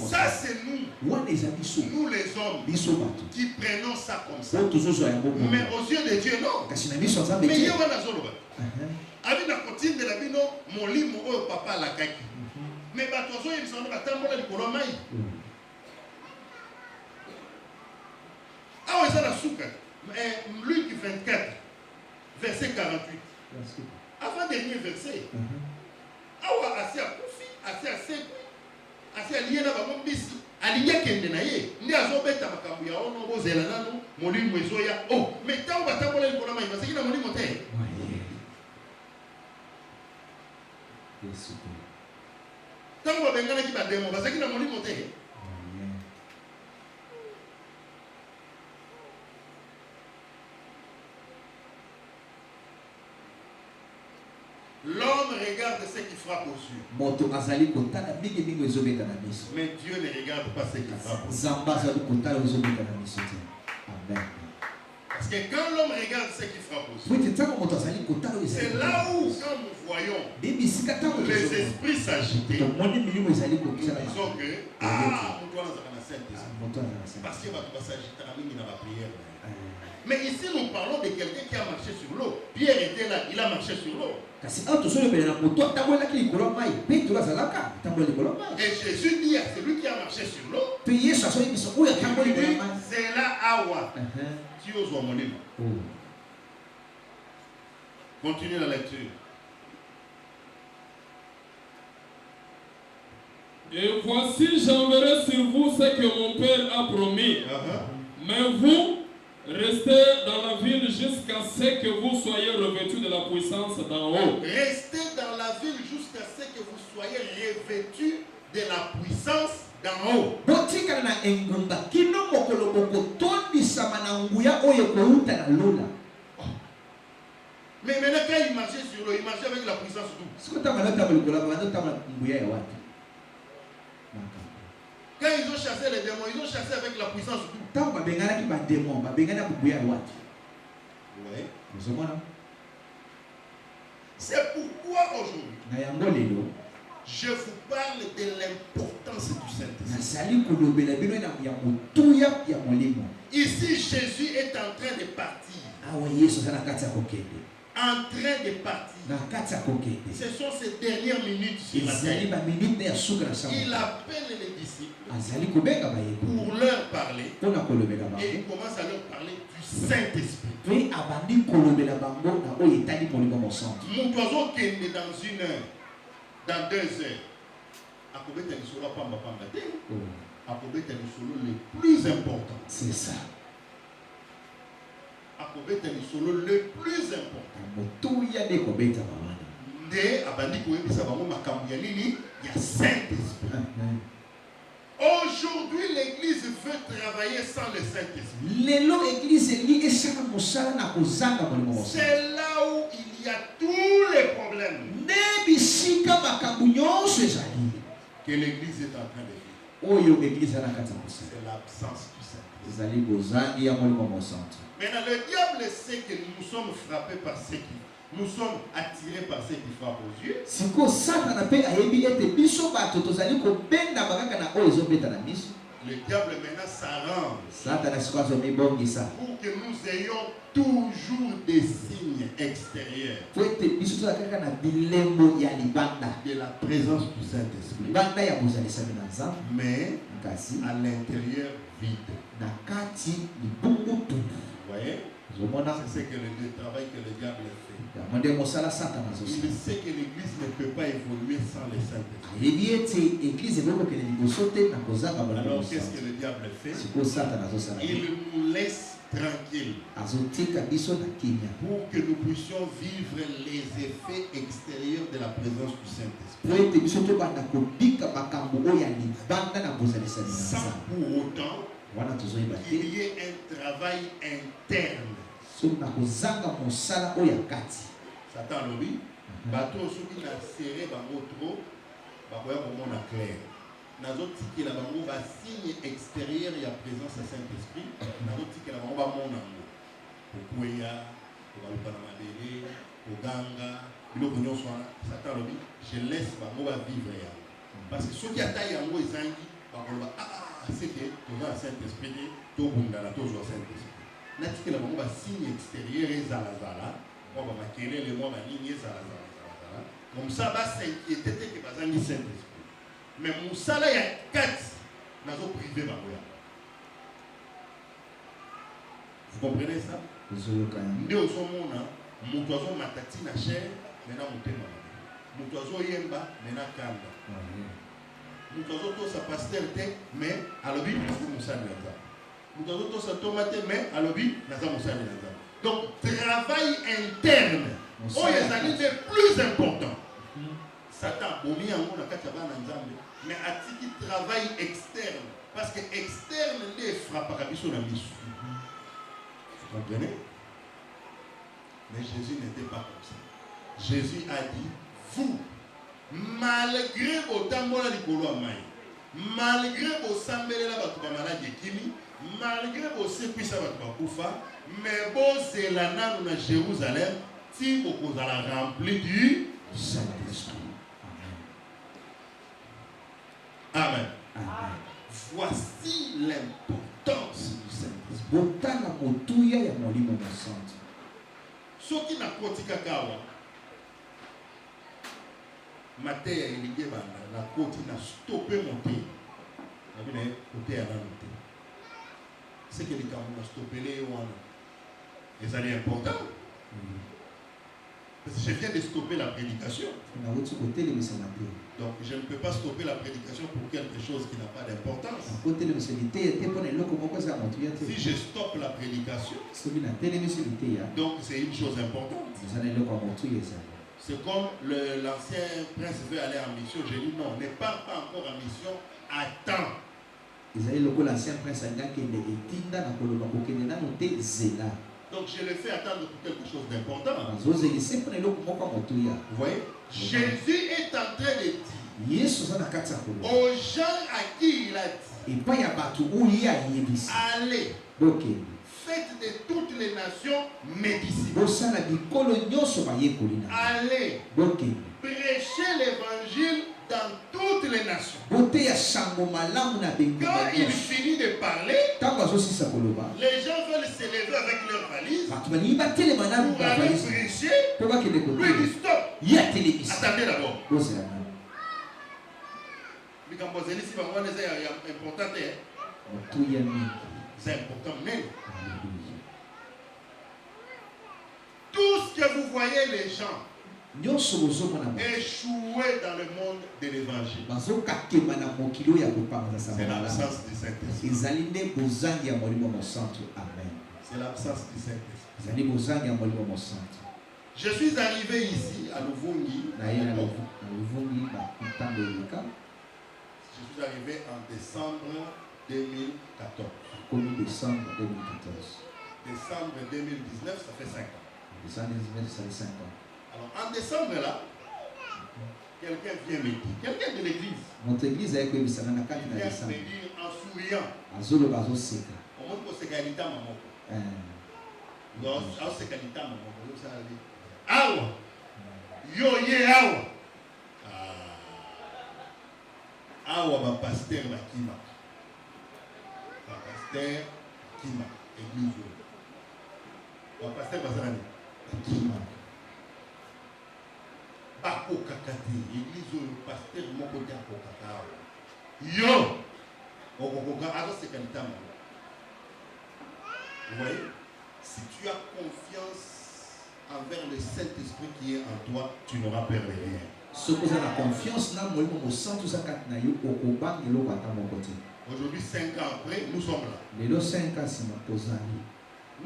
Ça c'est nous les hommes, qui prenons ça comme ça. Mais aux yeux de Dieu, non. Mais il y a un zoloba. Avec la cotine de la bino, mon lit, mon papa la kaki. Mais batozo ils sont là, tambola le kolomai. Ah ouais, ça la souka. Luc 24, verset 48. Avant-dernier verset. Awa assez à Koufi, assez à Sekou, assez à Liena Bamombisi, à Liya Kendenaye, ni à Zobeta Makambuya, on a osé la nano, Moli Mwezoya. Oh, mais tant que Tambola le Kolomai, parce qu'il a Moli Monté. Tant que Bengana qui va démon, parce qu'il a Moli Monté. L'homme regarde ce qui frappe aux yeux. Mais Dieu ne regarde pas ce qui frappe aux yeux. Amen. Parce que quand l'homme regarde ce qui frappe aux yeux, c'est là où, quand nous voyons les esprits s'agiter, nous disons que nous doit dans la Saint-Esprit. Parce que va s'agiter dans la prière. Mais ici, nous parlons de quelqu'un qui a marché sur l'eau. Pierre était là, il a marché sur l'eau. Et Jésus dit à celui qui a marché sur l'eau, c'est là Awa. Dieu soit mon livre. Continue la lecture. Et voici, j'enverrai sur vous ce que mon Père a promis. Mais vous, Restez dans la ville jusqu'à ce que vous soyez revêtus de la puissance d'en haut. Restez dans la ville jusqu'à ce que vous soyez revêtus de la puissance d'en haut. botikala na engumba kino mokolo bokotondisama na nguya oyo kouta na lola. Mais maintenant quand il marchait sur l'eau, il marchait avec la puissance d'où? Sikotama na table kola ba tama nguya ya watu. Quand ils ont chassé les démons, ils ont chassé avec la puissance d'où? Tant ba bengana ki ba démon, ba bengana nguya ya watu. Oui. Vous comprenez? C'est pourquoi aujourd'hui Na yango lelo je vous parle de l'importance du Saint-Esprit. nasali kolobela bino na ya mutuya ya molimo. Ici, Jésus est en train de partir. Awa Yesu sana kati ya kokende. En train de partir. Na kati ya kokende. Ce sont ces dernières minutes sur la Ezali terre. ba minute ya suka na sama. Il appelle les disciples Azali kobenga ba yeko. pour leur parler. Pona kolobela Et bango. il commence à leur parler du Saint-Esprit. Pe abandi kolobela bango na oyo etali molimo mosantu. Mon oiseau qui est dans 1 heure, dans 2 heures, à Kobeta Nisolo Pamba Pamba, à Kobeta Nisolo le plus important. C'est ça. À Kobeta Nisolo le plus important. Mutuya de kobeta babana. Nde abandi koyebisa bango makambo ya nini ya Saint-Esprit. Aujourd'hui, l'Église veut travailler sans le Saint-Esprit. Lelo église li esaka mosala na kozanga molimo mosantu. C'est là où il y a tous les problèmes Nde bisika makambo nyonso ezali. que l'Église est en train de vivre. Oyo église na kati ya mosala. C'est l'absence du Saint-Esprit. Ezali bozangi ya molimo mosantu. Maintenant, le diable sait que nous sommes frappés par ce qui... Nous sommes attirés par ce qui frappe aux yeux. Siko satana pe ayebi ete biso bato tozali kobenda bakaka na oyo ezobeta na miso. Le diable maintenant s'arrange Satana siko azomibongisa. pour que nous ayons toujours des signes extérieurs Po ete biso tozala kaka na bilembo ya libanda. de la présence du Saint-Esprit. Libanda ya bozalisami na Nzambe. Mais Kasi à l'intérieur vide. na kati libungu tu. Vous voyez? Ozomona C'est ce que le travail que le diable fait. monde mosala satana zosala. Il sait que l'Église ne peut pas évoluer sans le Saint-Esprit. Ayebi ete église ebokokende liboso te na kozanga molimo Alors qu'est-ce mosantu. que le diable fait? Siko satana azosala Il nous laisse tranquilles azotika biso na kimia pour que nous puissions vivre les effets extérieurs de la présence du po Saint-Esprit. ete biso tobanda kobika makambo oyo ya libanda na bozalisami na Sans Nzambe. pour autant Wana tozoyeba qu'il te y ait un travail interne. soki na kozanga mosala oyo ya kati. Satan lobby, bateau soki na serré bango trop, bakoya komona clair. Nazotikela bango ba signe extérieur ya présence ya Saint-Esprit, nazotikela bango bamona ngo. Kokweya, kobaluka na mabele, koganga, biloko nyonso wana. Satan lobby, je laisse bango ba vivre ya. Parce que soki ata yango ezangi, bakoloba c'est que toza Saint-Esprit te, tobundana tozwa Saint-Esprit. Natikela bango ba signe extérieur ezalazala. Moi, je vais les mots, comme ça, va s'inquiéter que bazangi Saint-Esprit. Mais Moussala, il y a 4 nazo privé. Vous comprenez ça? Nde ozomona moto azo matati na chair mena motema moto azo yemba mena kanda moto azo tosa pasteur te mais alobi naza mosali na Nzambe moto azo tosa tomate mais alobi naza mosali na Nzambe. Donc, travail interne, oh, c'est le plus important. Satan, mais attiki travail externe. Parce que externe, il frappe à Vous comprenez? Mais Jésus n'était pas comme ça. Jésus a dit, vous, malgré vos tambola di Kolomai, malgré vos sambele la batukamala de Kimi, malgré vos sépuisa batukakufa, mais vous êtes là dans Jérusalem, si vous allez remplir du Saint-Esprit. Amen. Amen. Voici l'importance du Saint-Esprit. Botana motuya ya molimo mosantu. Soki na kotika kawa, mateya elingi banda na koti na stopper monter. Na bine côté ya nanote. C'est que les camerounais stopper les wana. Et ça est important. Parce que je viens de stopper la prédication. Na uti kotele misana te. Donc je ne peux pas stopper la prédication pour quelque chose qui n'a pas d'importance. Kotele miselite te pona eloko moko za motu ya te. Si je stoppe la prédication, Sobi na tele miselite ya. donc c'est une chose importante. Misana eloko motu ya za. C'est comme l'ancien prince veut aller en mission. J'ai dit non, ne pars pas encore en mission, attends. Ezali loko l'ancien prince angaki de etinda na koloba kokende nano te zela. Donc je le fais attendre pour quelque chose d'important. Vous voyez, Jésus est en train de dire aux gens à qui il a dit, allez, faites de toutes les nations mes disciples. Allez, prêchez l'évangile dans toutes les nations. Quand il finit de parler, les gens veulent se lever avec leurs valises pour aller prêcher. Lui dit stop. Attendez d'abord. C'est important même. Tout ce que vous voyez les gens échouer dans le monde de l'évangile, c'est l'absence du Saint-Esprit. C'est l'absence du Saint-Esprit. Je suis arrivé ici à Luvungi. Je suis arrivé en décembre 2014. Décembre 2019, ça fait 5 ans. Alors en décembre là, quelqu'un vient me dire, quelqu'un de l'église, vient me dire en souriant, au monde pour se gagner ta maman. Awa, yo ye awa, awa ba pasteur bakima, église, ba pasteur bazarani, bakima. Bako kakati, église le pasteur moko dia ko kakao. Yo, okokoka azo se kanita mo. Vous voyez, si tu as confiance envers le Saint-Esprit qui est en toi, tu n'auras peur de rien. Aujourd'hui, 5 ans après, nous sommes là. Nous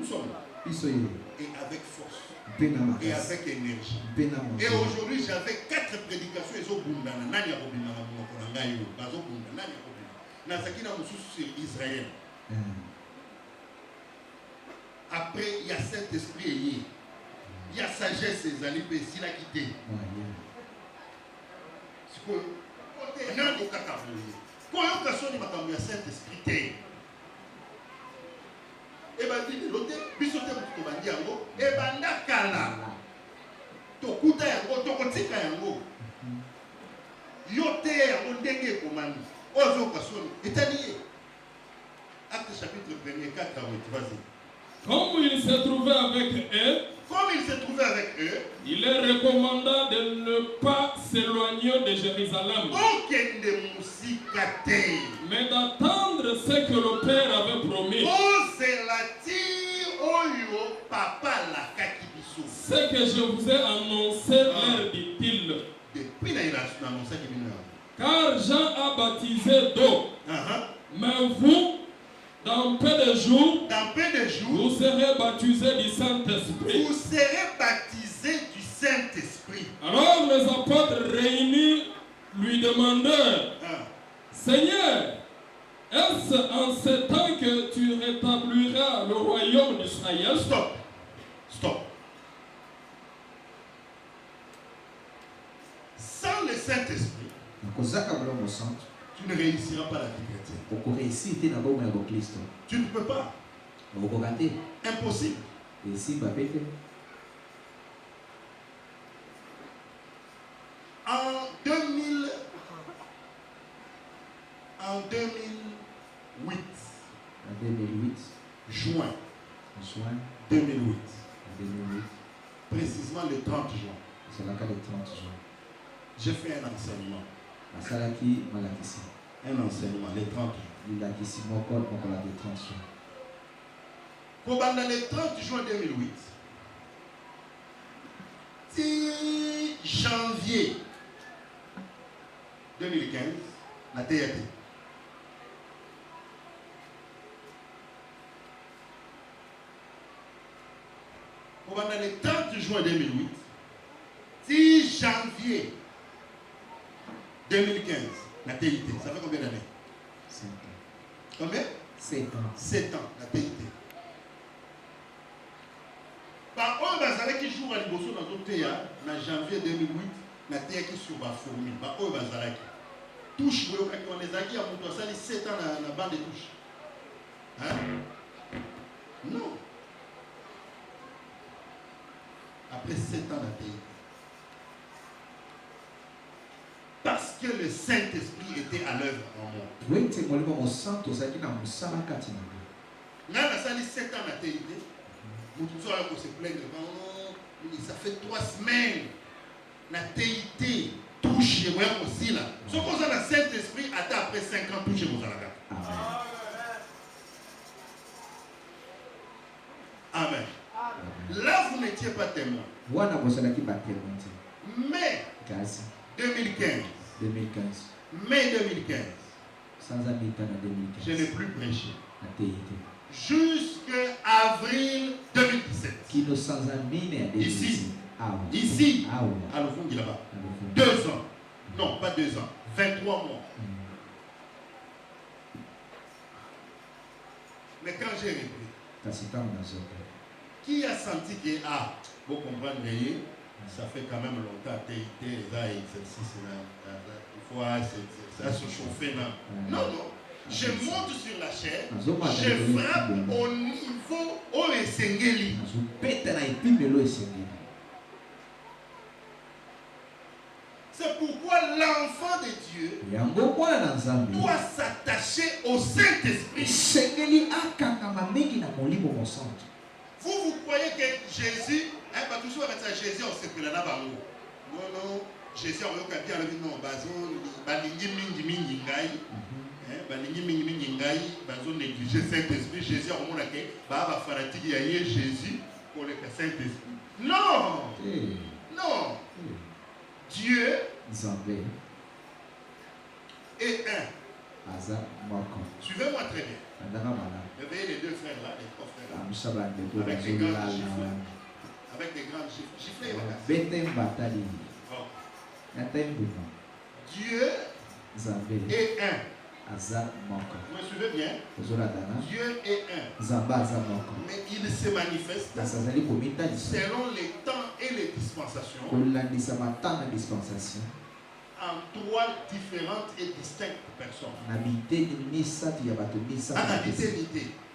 sommes là. Et avec force. Et avec énergie. Et aujourd'hui, j'avais 4 prédications et sur Israël. Après, il y a Saint-Esprit et il y a sagesse et Zalib et s'il a quitté. C'est quoi? Quand on a Saint-Esprit, et bien dit l'autre, bisoté pour te yango, et ben nakala, tokuta yango, tokotika yango, yote yango ndenge komani, ozo kasoni, c'est-à-dire, Acte chapitre 1er, 4 à 8, vas-y. Comme il se trouvait avec eux, il leur recommanda de ne pas s'éloigner de Jérusalem, mais d'attendre ce que le Père avait promis. Ce que je vous ai annoncé, leur dit-il. Car Jean a baptisé d'eau, mais vous, dans peu de jours, vous serez baptisés du Saint-Esprit. Alors les apôtres réunis lui demandèrent, Seigneur, est-ce en ce temps que tu rétabliras le royaume d'Israël? Stop. Sans le Saint-Esprit, tu ne réussiras pas la vie chrétienne. Tu ne peux pas. Impossible. En 2008, juin 2008, précisément le 30 juin, j'ai fait un enseignement. Un enseignement, les 30 juin. Pendant le 30 juin 2008, ti janvier 2015 na te ya te. Pendant le 30 juin 2008, ti janvier 2015 na te ya te. Ça fait combien d'années? 5 ans. Combien? 7 ans. 7 ans na te ya te. Par oyo bazalaki jour ya liboso nazoteya na janvier 2008 nateyaki sur bafourmi ba oyo bazalaki touche boyokaki wana ezalaki ya moto asali 7 ans na bande de touche. Hein? Non. Après 7 ans nateyaki. Parce que le Saint-Esprit était à l'œuvre en moi. Oui, c'est moi le santo zaki na musala kati na nga. Nga nasali 7 ans nateyaki. Moutouza pour se plaindre, ça fait 3 semaines. La TIT touche moi aussi là. Ce qu'on a le Saint-Esprit attend après 5 ans touche vos alagas. Amen. Là vous n'étiez pas témoin. Mais 2015. Mai 2015. Je n'ai plus prêché. Jusqu'à avril 2017. Ici. Ici. À l'Ofongi là-bas. 2 ans. Non, pas 2 ans. 23 mois. Mais quand j'ai repris, qui a senti que, vous comprenez, ça fait quand même longtemps que tu as exercice là. Il faut se chauffer là. Non, non. Je monte sur la chair, je frappe au niveau où est Sengeli. C'est pourquoi l'enfant de Dieu doit s'attacher au Saint-Esprit. Vous croyez que Jésus, toujours avec ça, Jésus, on se prend là-bas. Non, non, Jésus, on va dire, non, négliger Saint-Esprit, Jésus a remonté que Jésus pour le Saint-Esprit. Non! Non! Dieu est un. Suivez-moi très bien. Réveillez les 2 frères là, les 3 frères là. Avec des grands chiffres. Avec des grands chiffres. Chiffrez Dieu est un. Vous me suivez bien? Dieu est un. Mais il se manifeste selon les temps et les dispensations en 3 différentes et distinctes personnes. Habité,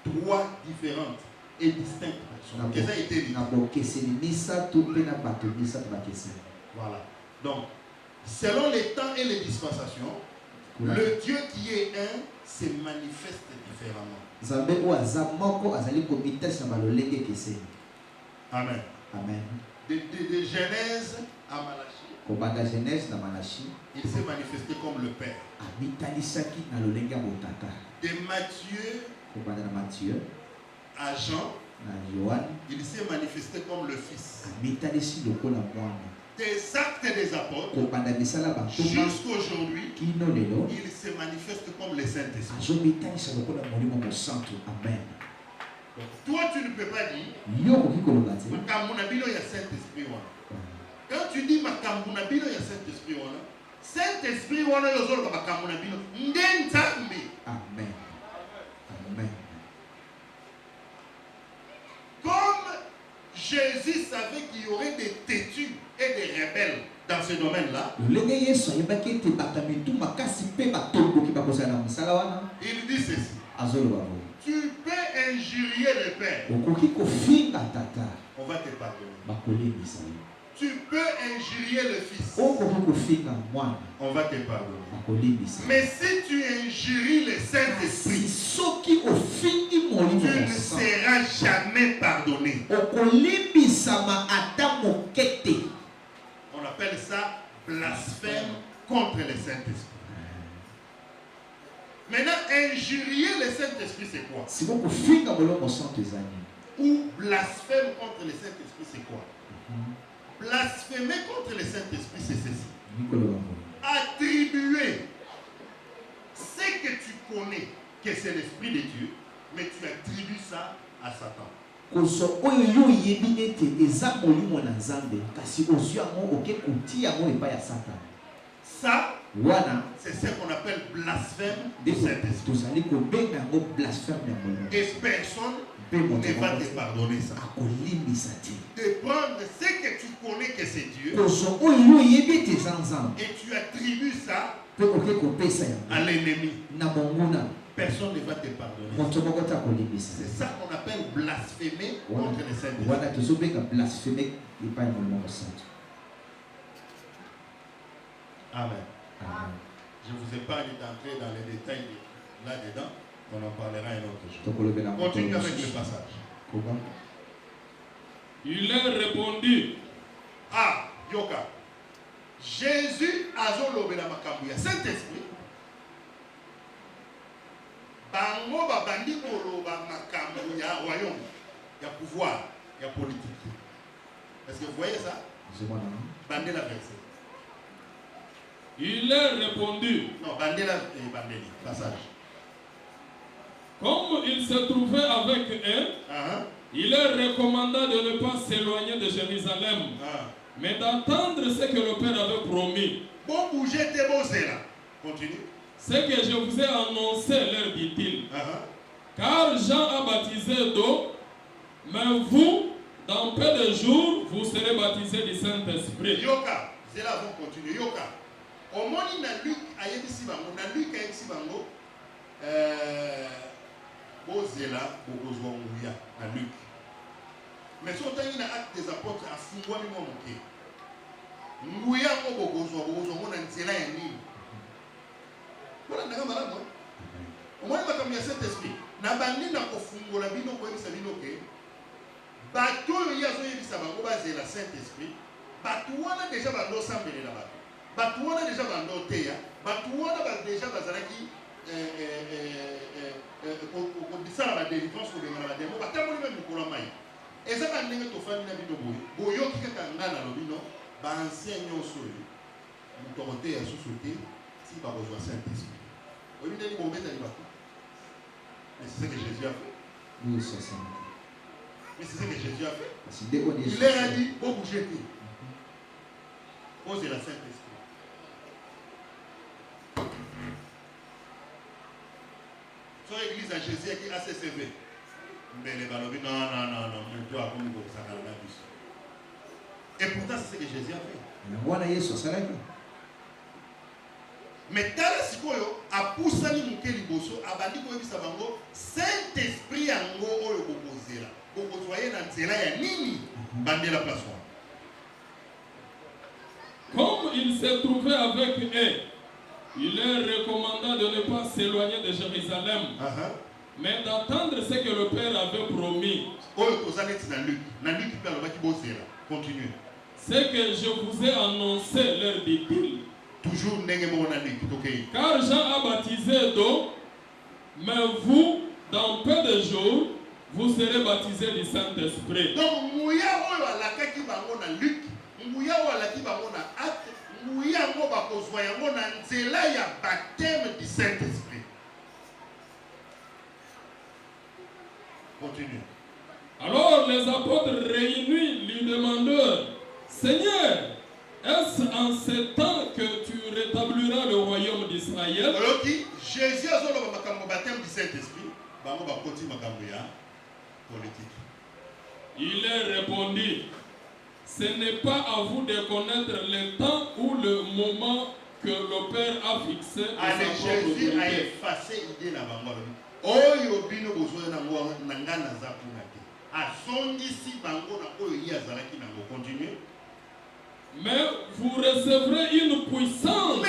3 différentes et distinctes personnes. Qu'est-ce que ça? Voilà. Donc, selon les temps et les dispensations, le Dieu qui est un se manifeste différemment. Amen. Amen. De Genèse à Malachie, il s'est manifesté comme le Père. De Matthieu à Jean, il s'est manifesté comme le Fils. Des actes des apôtres jusqu'aujourd'hui, il se manifeste comme le Saint-Esprit. Toi, tu ne peux pas dire Saint-Esprit. Quand tu dis Saint-Esprit, Saint-Esprit, Amen. Amen. Comme Jésus savait qu'il y aurait des têtus et des rebelles dans ce domaine-là, il dit ceci. Tu peux injurier le Père. On va te pardonner. Tu peux injurier le Fils. On va te pardonner. Mais si tu injuries le Saint-Esprit, tu ne seras jamais pardonné. On appelle ça blasphème contre le Saint-Esprit. Maintenant, injurier le Saint-Esprit, c'est quoi? Ou blasphème contre le Saint-Esprit, c'est quoi? Blasphémer contre le Saint-Esprit, c'est ceci. Attribuer ce que tu connais, que c'est l'Esprit de Dieu, mais tu attribues ça à Satan. Ça, c'est ce qu'on appelle blasphème du Saint-Esprit. Et personne ne va te pardonner ça. De prendre ce que tu connais que c'est Dieu et tu attribues ça à l'ennemi. Personne ne va te pardonner. C'est ça qu'on appelle blasphémer contre le Saint-Esprit. Amen. Je vous épargne d'entrer dans les détails là-dedans. On en parlera un autre jour. Continue avec le passage. Il leur répondit. Ah, Yoka. Jésus a zolobé la makambuya. Saint-Esprit. Bango babandi koloba makambuya royaume. Il y a pouvoir, il y a politique. Est-ce que vous voyez ça? Bandez la verset. Il leur répondit. Non, bandez la passage. Comme il se trouvait avec eux, il leur recommanda de ne pas s'éloigner de Jérusalem, mais d'attendre ce que le Père avait promis. Bon bouger tes beaux là. Continue. Ce que je vous ai annoncé, leur dit-il. Car Jean a baptisé d'eau, mais vous, dans peu de jours, vous serez baptisés du Saint-Esprit. Yoka, c'est là qu'on continue. Yoka. Au moins, il y a Luc, il y a Luc, Bozela, Bogozwanguya, à Luc. Mais si on a un acte des apôtres à Fouwa, il y a Nguya, Bogozwa, Bogozwa, Nzela, Yanni. Voilà, on a un malade. Au moins, il y a cet esprit. Nabani na kofungo la bino ko ebisa bino ke. Bato ya zo ebisa bango bazela Saint-Esprit. Bato wana déjà bando sambele la bato. Bato wana déjà bando teya. Bato wana ba déjà bazalaki kodisala ba délivrance ko benga ba demo batamoli même ko la mai. Eza ba ndenge to fami na bino boye. Boyo kika ngana lo bino ba ancien nyoso yo. Mutokote ya sosote si ba besoin Saint-Esprit. Oui, mais c'est ce que Jésus a fait. Oui, c'est ça. Mais c'est ce que Jésus a fait. Il leur a dit, bon, bougez. Posez la Saint-Esprit. Sur l'église à Jésus qui a ACCV. Mais les ballons, non, je dois comme ça dans la bus. Et pourtant, c'est ce que Jésus a fait. Mais tala sikoyo apusani mukeli boso abandi ko ebisa bango Saint-Esprit yango oyo bokozela bokozwaye na nzela ya nini bandela place. Comme il se trouvait avec eux, il leur recommanda de ne pas s'éloigner de Jérusalem, mais d'attendre ce que le Père avait promis. Oyo kozaleti na Luc pe alobaki bozela. Continue. Ce que je vous ai annoncé, leur dit-il. Toujours car Jean a baptisé d'eau, mais vous, dans peu de jours, vous serez baptisés du Saint-Esprit. Donc, Mouya la kaki bango na Luc, Mouya la ki bango na Acte, Mouya ngo bakozwa yango na nzela ya baptême du Saint-Esprit. Continue. Alors les apôtres réunis lui demandèrent, Seigneur, est-ce en ce temps que tu rétabliras le royaume d'Israël? Alors qui Jésus a dit le baptême du Saint-Esprit, politique. Il leur répondit, ce n'est pas à vous de connaître le temps ou le moment que le Père a fixé. Allez, Jésus a effacé l'idée dans la bango. Oyo bino bozo na ngana za punaki. A sondisi bango na oyo yazalaki na continue. Mais vous recevrez une puissance.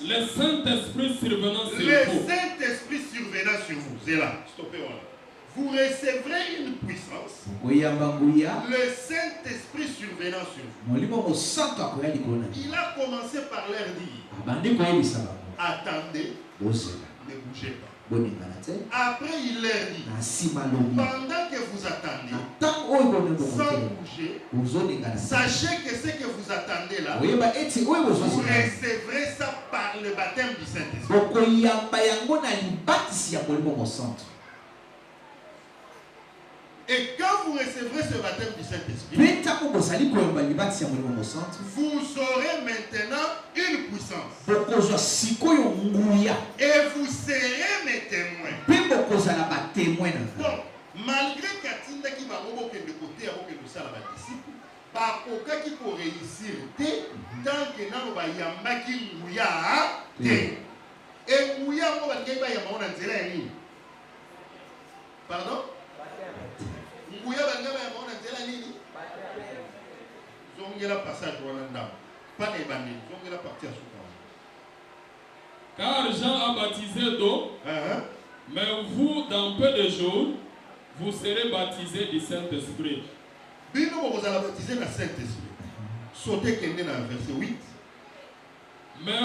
Le Saint-Esprit survenant sur vous. Le Saint-Esprit survenant sur vous. C'est là. Stoppez. Vous recevrez une puissance. Le Saint-Esprit survenant sur vous. Il a commencé par leur dire. Attendez. Ne bougez pas. Après, il leur dit, pendant que vous attendez, sans bouger, sachez que ce que vous attendez là, vous recevrez ça par le baptême du Saint-Esprit. Et quand vous recevrez ce baptême du Saint-Esprit, vous aurez maintenant une puissance. Et vous serez mes témoins. Donc, malgré qu'Atinda qui va de côté avant que nous soyons la disciple, par aucun qui peut réussir, tant que nous va yamba qui mouya, et mouya, on va dire qu'il pardon? Car Jean a baptisé d'eau, mais vous, dans peu de jours, vous serez baptisés du Saint-Esprit. Vous allez baptiser le Saint-Esprit. Sautez quelqu'un dans le verset 8. Mais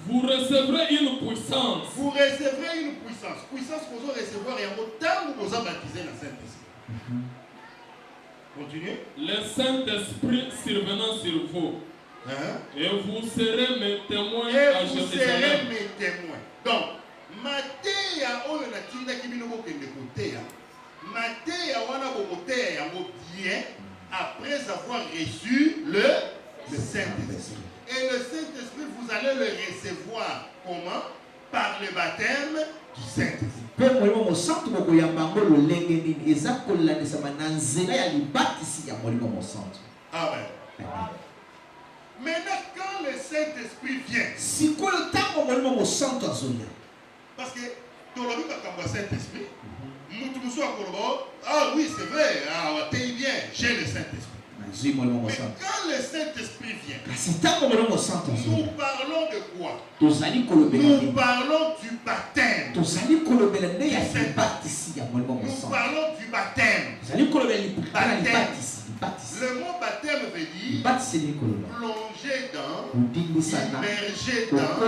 vous recevrez une puissance. Vous recevrez une puissance. Puissance que vous allez recevoir et en autant que vous allez baptiser le Saint-Esprit. Continuez. Le Saint-Esprit survenant sur vous. Et vous serez mes témoins à Jérusalem. Vous serez mes témoins. Donc, Matéa, on a tinda qui vient de côté. Matéa, on a côté bien après avoir reçu le Saint-Esprit. Et le Saint-Esprit, vous allez le recevoir comment? Par le baptême du Saint-Esprit. Amen. Maintenant, quand le Saint-Esprit vient, parce que dans le Saint-Esprit, ah oui, c'est vrai, t'es bien, j'ai le Saint-Esprit. Mais quand le Saint-Esprit vient, nous parlons de quoi? Nous parlons du baptême. Nous parlons du baptême. Le mot baptême veut dire plonger dans, immerger dans,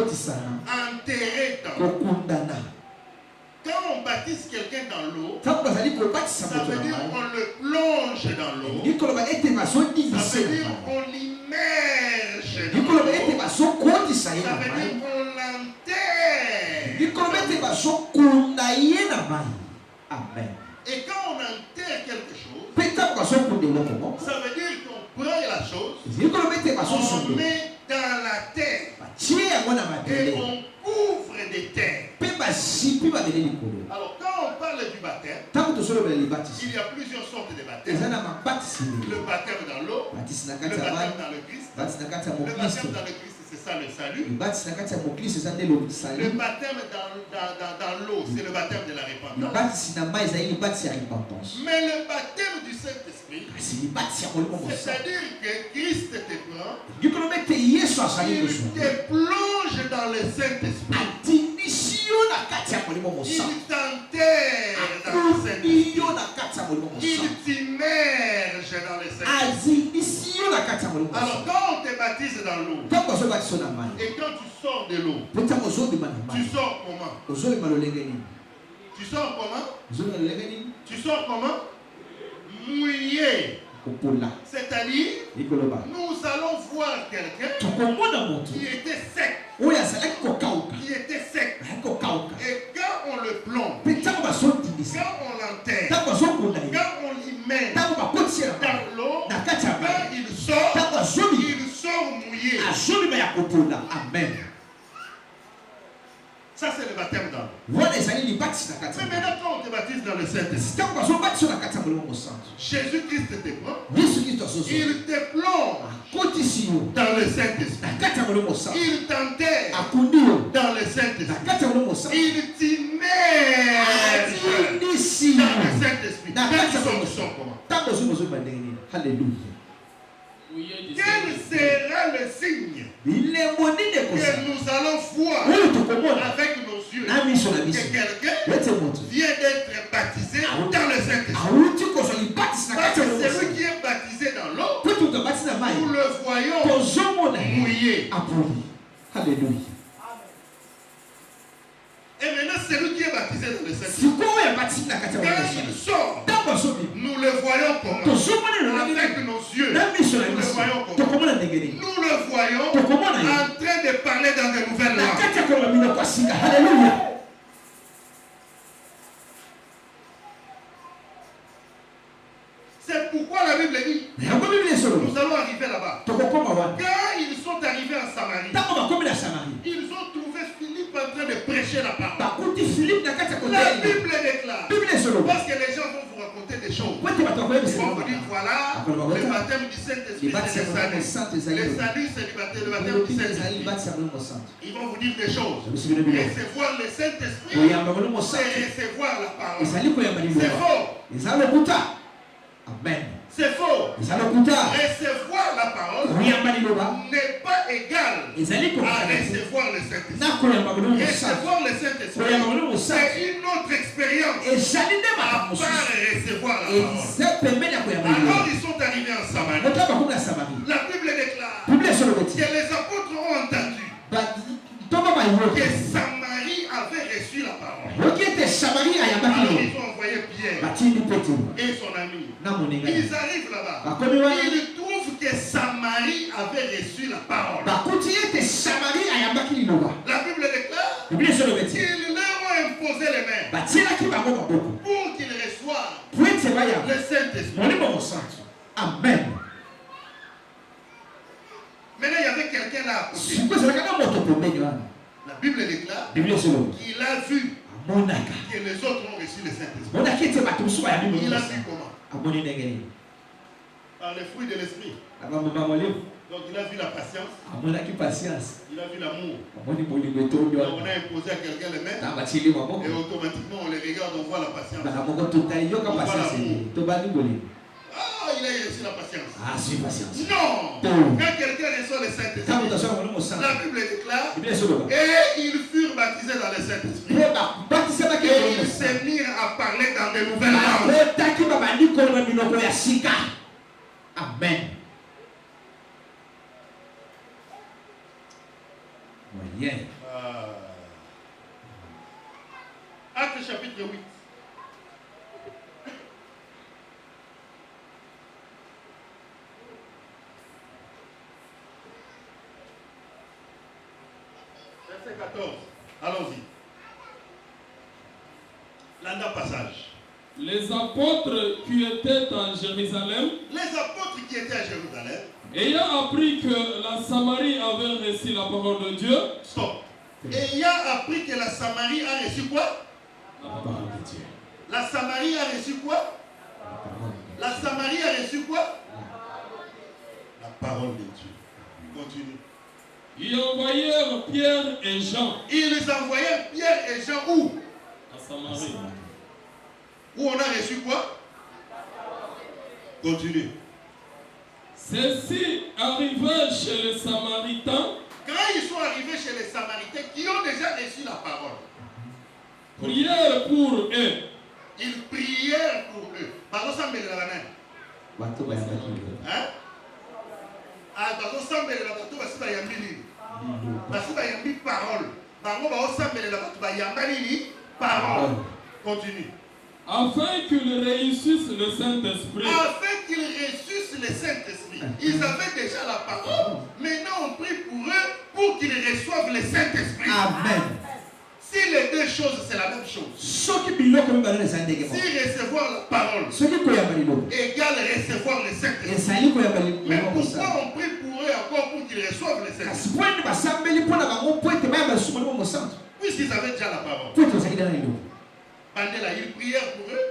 enterrer dans. Quand on baptise quelqu'un dans l'eau, ça veut dire qu'on le plonge dans l'eau. Ça veut dire qu'on l'immerge dans l'eau. Ça veut dire qu'on l'enterre. Amen. Et quand on enterre quelque chose, ça veut dire qu'on prend la chose, on met dans la terre et on couvre des terres. Alors quand on parle du baptême, il y a plusieurs sortes de baptêmes. Le baptême dans l'eau, le baptême dans le Christ. Le baptême dans le Christ, c'est ça le salut. Le baptême dans l'eau, c'est le baptême de la repentance. Mais le baptême du Saint-Esprit, c'est-à-dire que Christ te prend, il te plonge dans le Saint-Esprit. Il t'enterre dans le Saint-Esprit. Il t'immerge dans le Saint-Esprit. Alors quand on te baptise dans l'eau, et quand tu sors de l'eau, tu sors comment? Tu sors comment? Tu sors comment? Mouillé. C'est-à-dire, nous allons voir quelqu'un qui était sec. Qui était sec. Et quand on le plombe, quand on l'enterre, quand on l'y met dans l'eau, quand il sort mouillé. Amen. Ça, c'est le baptême dans l'eau. Mais maintenant, quand on te baptise dans le Saint-Esprit, Jésus-Christ te prend, il te plonge dans le Saint-Esprit, il t'enterre dans le Saint-Esprit, il t'immerge dans le Saint-Esprit. Nous sommes comment? Alléluia. Quel sera le signe que nous allons voir avec nos yeux que quelqu'un vient d'être baptisé dans le Saint-Esprit? Parce que celui qui est baptisé dans l'eau, nous le voyons mouillé. Alléluia. Et maintenant, ce celui qui est baptisé dans le Saint-Esprit, sikoyo ya baptisé na kati ya quand Molimo il Santu sort, ntango azobi nous le voyons comment? tozomona lelo Avec nos yeux, na miso na nous le biso voyons comment? tokomona ndenge nini Nous le voyons tokomona ye en train de parler dans de nouvelles na langues. kati ya koloba minoko ya sika. Haleluya. C'est pourquoi la Bible dit, yango biblia esolobi nous allons arriver là-bas. tokokoma wana Quand ils sont arrivés en Samarie, ntango bakomi na Samarie ils ont trouvé Philippe en train de prêcher la parole. bakuti Philippe na kati ya La kotela Bible déclare, biblia esolobi parce que les gens vont vous raconter des choses. po ete bato bakoyebisa Ils vont vous dire, voilà, le baptême du Saint-Esprit, c'est le salut. Le salut, c'est le baptême du Saint-Esprit. Ils vont vous dire des choses. Recevoir le Saint-Esprit, c'est recevoir la parole. C'est faux. Amen. C'est faux. Recevoir la parole n'est pas égal à recevoir le Saint-Esprit. Recevoir le Saint-Esprit, c'est une autre expérience à part recevoir la parole. Alors ils sont arrivés en Samarie. La Bible déclare que les apôtres ont entendu que Samarie avait reçu la parole. Alors ils ont envoyé Pierre et son ami. Ils arrivent là-bas. Ils trouvent que Samarie avait reçu la parole. La Bible déclare qu'ils leur ont imposé les mains pour qu'ils reçoivent le Saint-Esprit. Amen. Maintenant, il y avait quelqu'un là à côté. La Bible déclare qu'il a vu que les autres ont reçu le Saint-Esprit. Il a vu comment? Par les fruits de l'esprit. Donc il a vu la patience. Il a vu l'amour. Donc on a imposé à quelqu'un les mains. Et automatiquement on les regarde, on voit la patience. On voit l'amour. Ah, il a reçu la patience. Non. Quand quelqu'un reçoit le Saint-Esprit, la Bible déclare, et ils furent baptisés dans le Saint-Esprit. Et ils se mirent à parler dans de nouvelles langues. Amen. Acte chapitre 8. Verset 14. Allons-y. L'anda passage. Les apôtres qui étaient à Jérusalem, ayant appris que la Samarie avait reçu la parole de Dieu, stop. Ayant appris que la Samarie a reçu quoi? La parole de Dieu. La Samarie a reçu quoi? La Samarie a reçu quoi? La parole de Dieu. Continue. Ils envoyèrent Pierre et Jean. Ils envoyèrent Pierre et Jean où? À Samarie. Où on a reçu quoi? Continue. Ceux-ci arrivaient chez les Samaritains. Quand ils sont arrivés chez les Samaritains qui ont déjà reçu la parole, prièrent pour eux. Ils prièrent pour eux. Pardon, ça me met la main. Hein? Ah, pardon, ça me met la main. Parce qu'il y a mille. Parce qu'il y a mille paroles. Pardon, ça me met la main. Il y a mille paroles. Continue. Afin qu'ils réussissent le Saint-Esprit. Afin qu'ils réussissent le Saint-Esprit. Ils avaient déjà la parole. Maintenant, on prie pour eux pour qu'ils reçoivent le Saint-Esprit. Amen. Si les deux choses, c'est la même chose. Si recevoir la parole égale recevoir le Saint-Esprit. Mais pourquoi on prie pour eux encore pour qu'ils reçoivent le Saint-Esprit? Puisqu'ils avaient déjà la parole. Ils prièrent pour eux.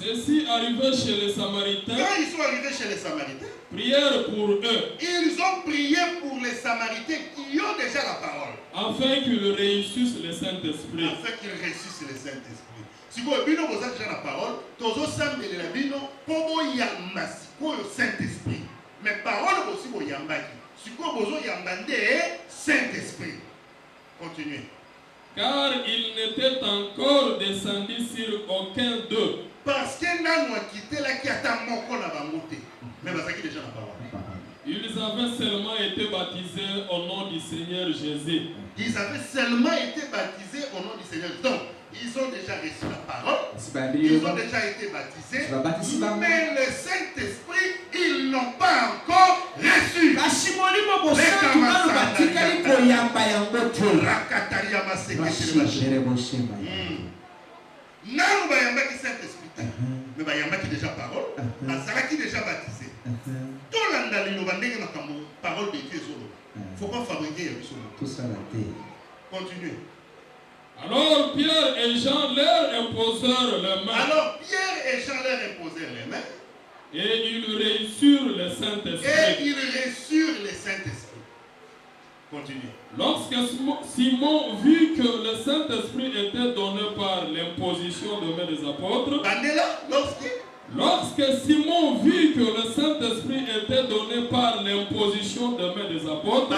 Ceux-ci arrivaient chez les Samaritains. Quand ils sont arrivés chez les Samaritains, prièrent pour eux. Ils ont prié pour les Samaritains qui ont déjà la parole. Afin qu'ils réussissent le Saint-Esprit. Afin qu'ils réussissent le Saint-Esprit. Si vous avez déjà la parole, tous ensemble la bino pour yamasi pour le Saint-Esprit. Mais parole aussi pour yambaki. Si vous avez yambande Saint-Esprit. Continuez. Car il n'était encore descendu sur aucun d'eux. Parce que nous avons quitté la qui attend mon corps à monter. Mais parce qu'il déjà la parole. Ils avaient seulement été baptisés au nom du Seigneur Jésus. Ils avaient seulement été baptisés au nom du Seigneur. Donc, ils ont déjà reçu la parole. Ils ont déjà été baptisés. Mais le Saint-Esprit, ils n'ont pas encore reçu. Non, bayambaki Saint-Esprit. Mais bayambaki déjà parole. Azalaki déjà baptisé. Tolanda liloba ndenge makambo parole de Dieu ezolo. Faut pas fabriquer Tout ça la terre. Continuez. Alors Pierre et Jean leur imposèrent les mains. Alors Pierre et Jean leur imposèrent les mains. Et ils reçurent le Saint-Esprit. Continuez. Lorsque Simon vit que le Saint-Esprit était donné par l'imposition de main des apôtres. Lorsque Simon vit que le Saint-Esprit était donné par l'imposition de main des apôtres.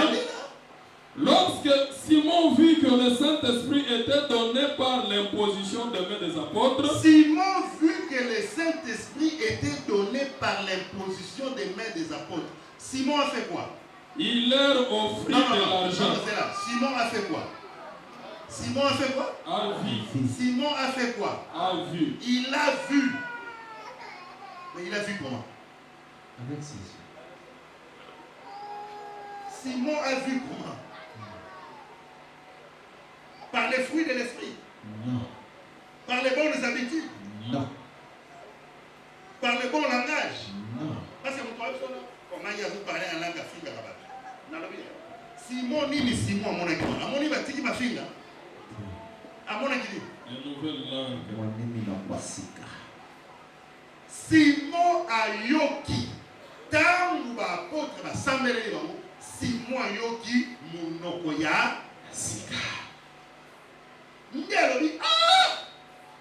Lorsque Simon vit que le Saint-Esprit était donné par l'imposition de main des apôtres. Simon vit que le Saint-Esprit était donné par l'imposition des mains des apôtres. Simon a fait quoi? Il leur offrit de l'argent. Simon a fait quoi? Simon a fait quoi? A vu. Simon a fait quoi? A vu. Il a vu. Mais il a vu comment? Avec ses yeux. Simon a vu comment? Par les fruits de l'esprit? Non. Par les bonnes habitudes? Non. Par le bon langage? Non. Parce que vous croyez ça, comment il y a vous parler en langue à finger là-bas? Simon ni Simon à mon avis. À mon avis, ma fille. À mon avis. Une nouvelle langue. Simon a yoki. Tangu ba apôtre ba sambele bango. Simon a yoki monoko ya sika. Ndelo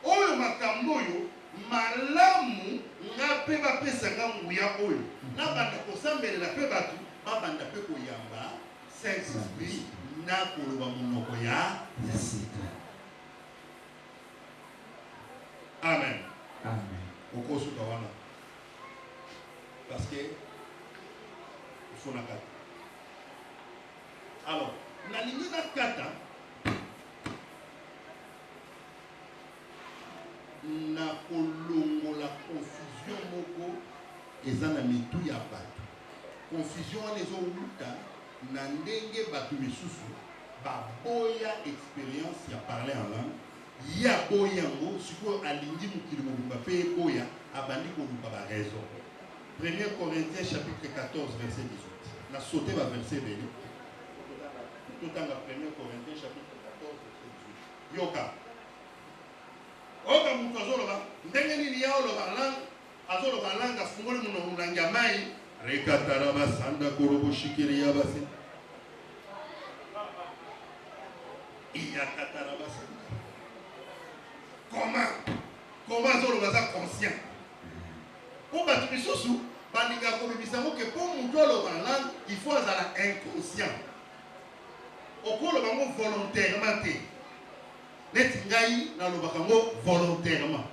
oyo makambo oyo malamu nga pe bapesa nga nguya oyo na banda kosambela pe batu babanda pe koyamba Saint-Esprit na koloba monoko ya sika. Amen. Amen. Okosuka wana parce que il faut na kata. Alors na lingi na kata na kolongola confusion moko eza na mitu ya bato. Confusion wana ezowuta na ndenge bato misusu baboya expérience ya parler en langue ya boya yango sikoyo alingi mokili mobimba mpe eboya abandi koluka baraison. 1 Corinthiens chapitre 14 verset 18 na sauté ba verset ebele totanga 1 Corinthiens chapitre 14 verset 18 yoka oka mutu azoloba ndenge nini ya oloba langue azoloba langue afungoli molangi ya mai rekatara basanda korobo shikiri ya basi iyakatara basanda comment azoloba za conscient po bato misusu balinga kobimisa ngo ke po mutu oloba langue il faut azala inconscient okoloba ngo volontairement te neti ngai nalobaka ngo volontairement.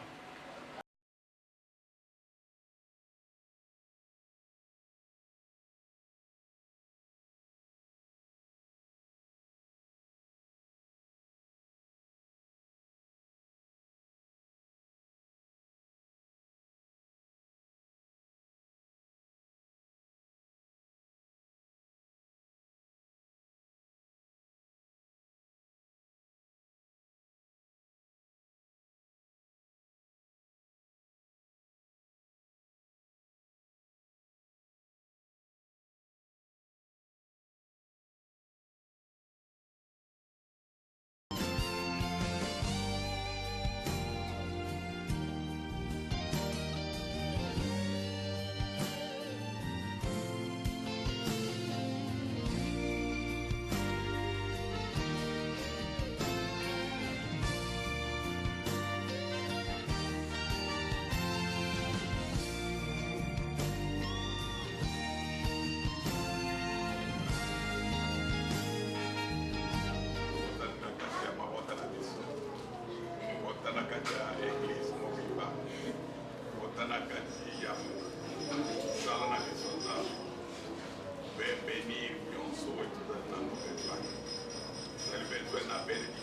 fait un appel.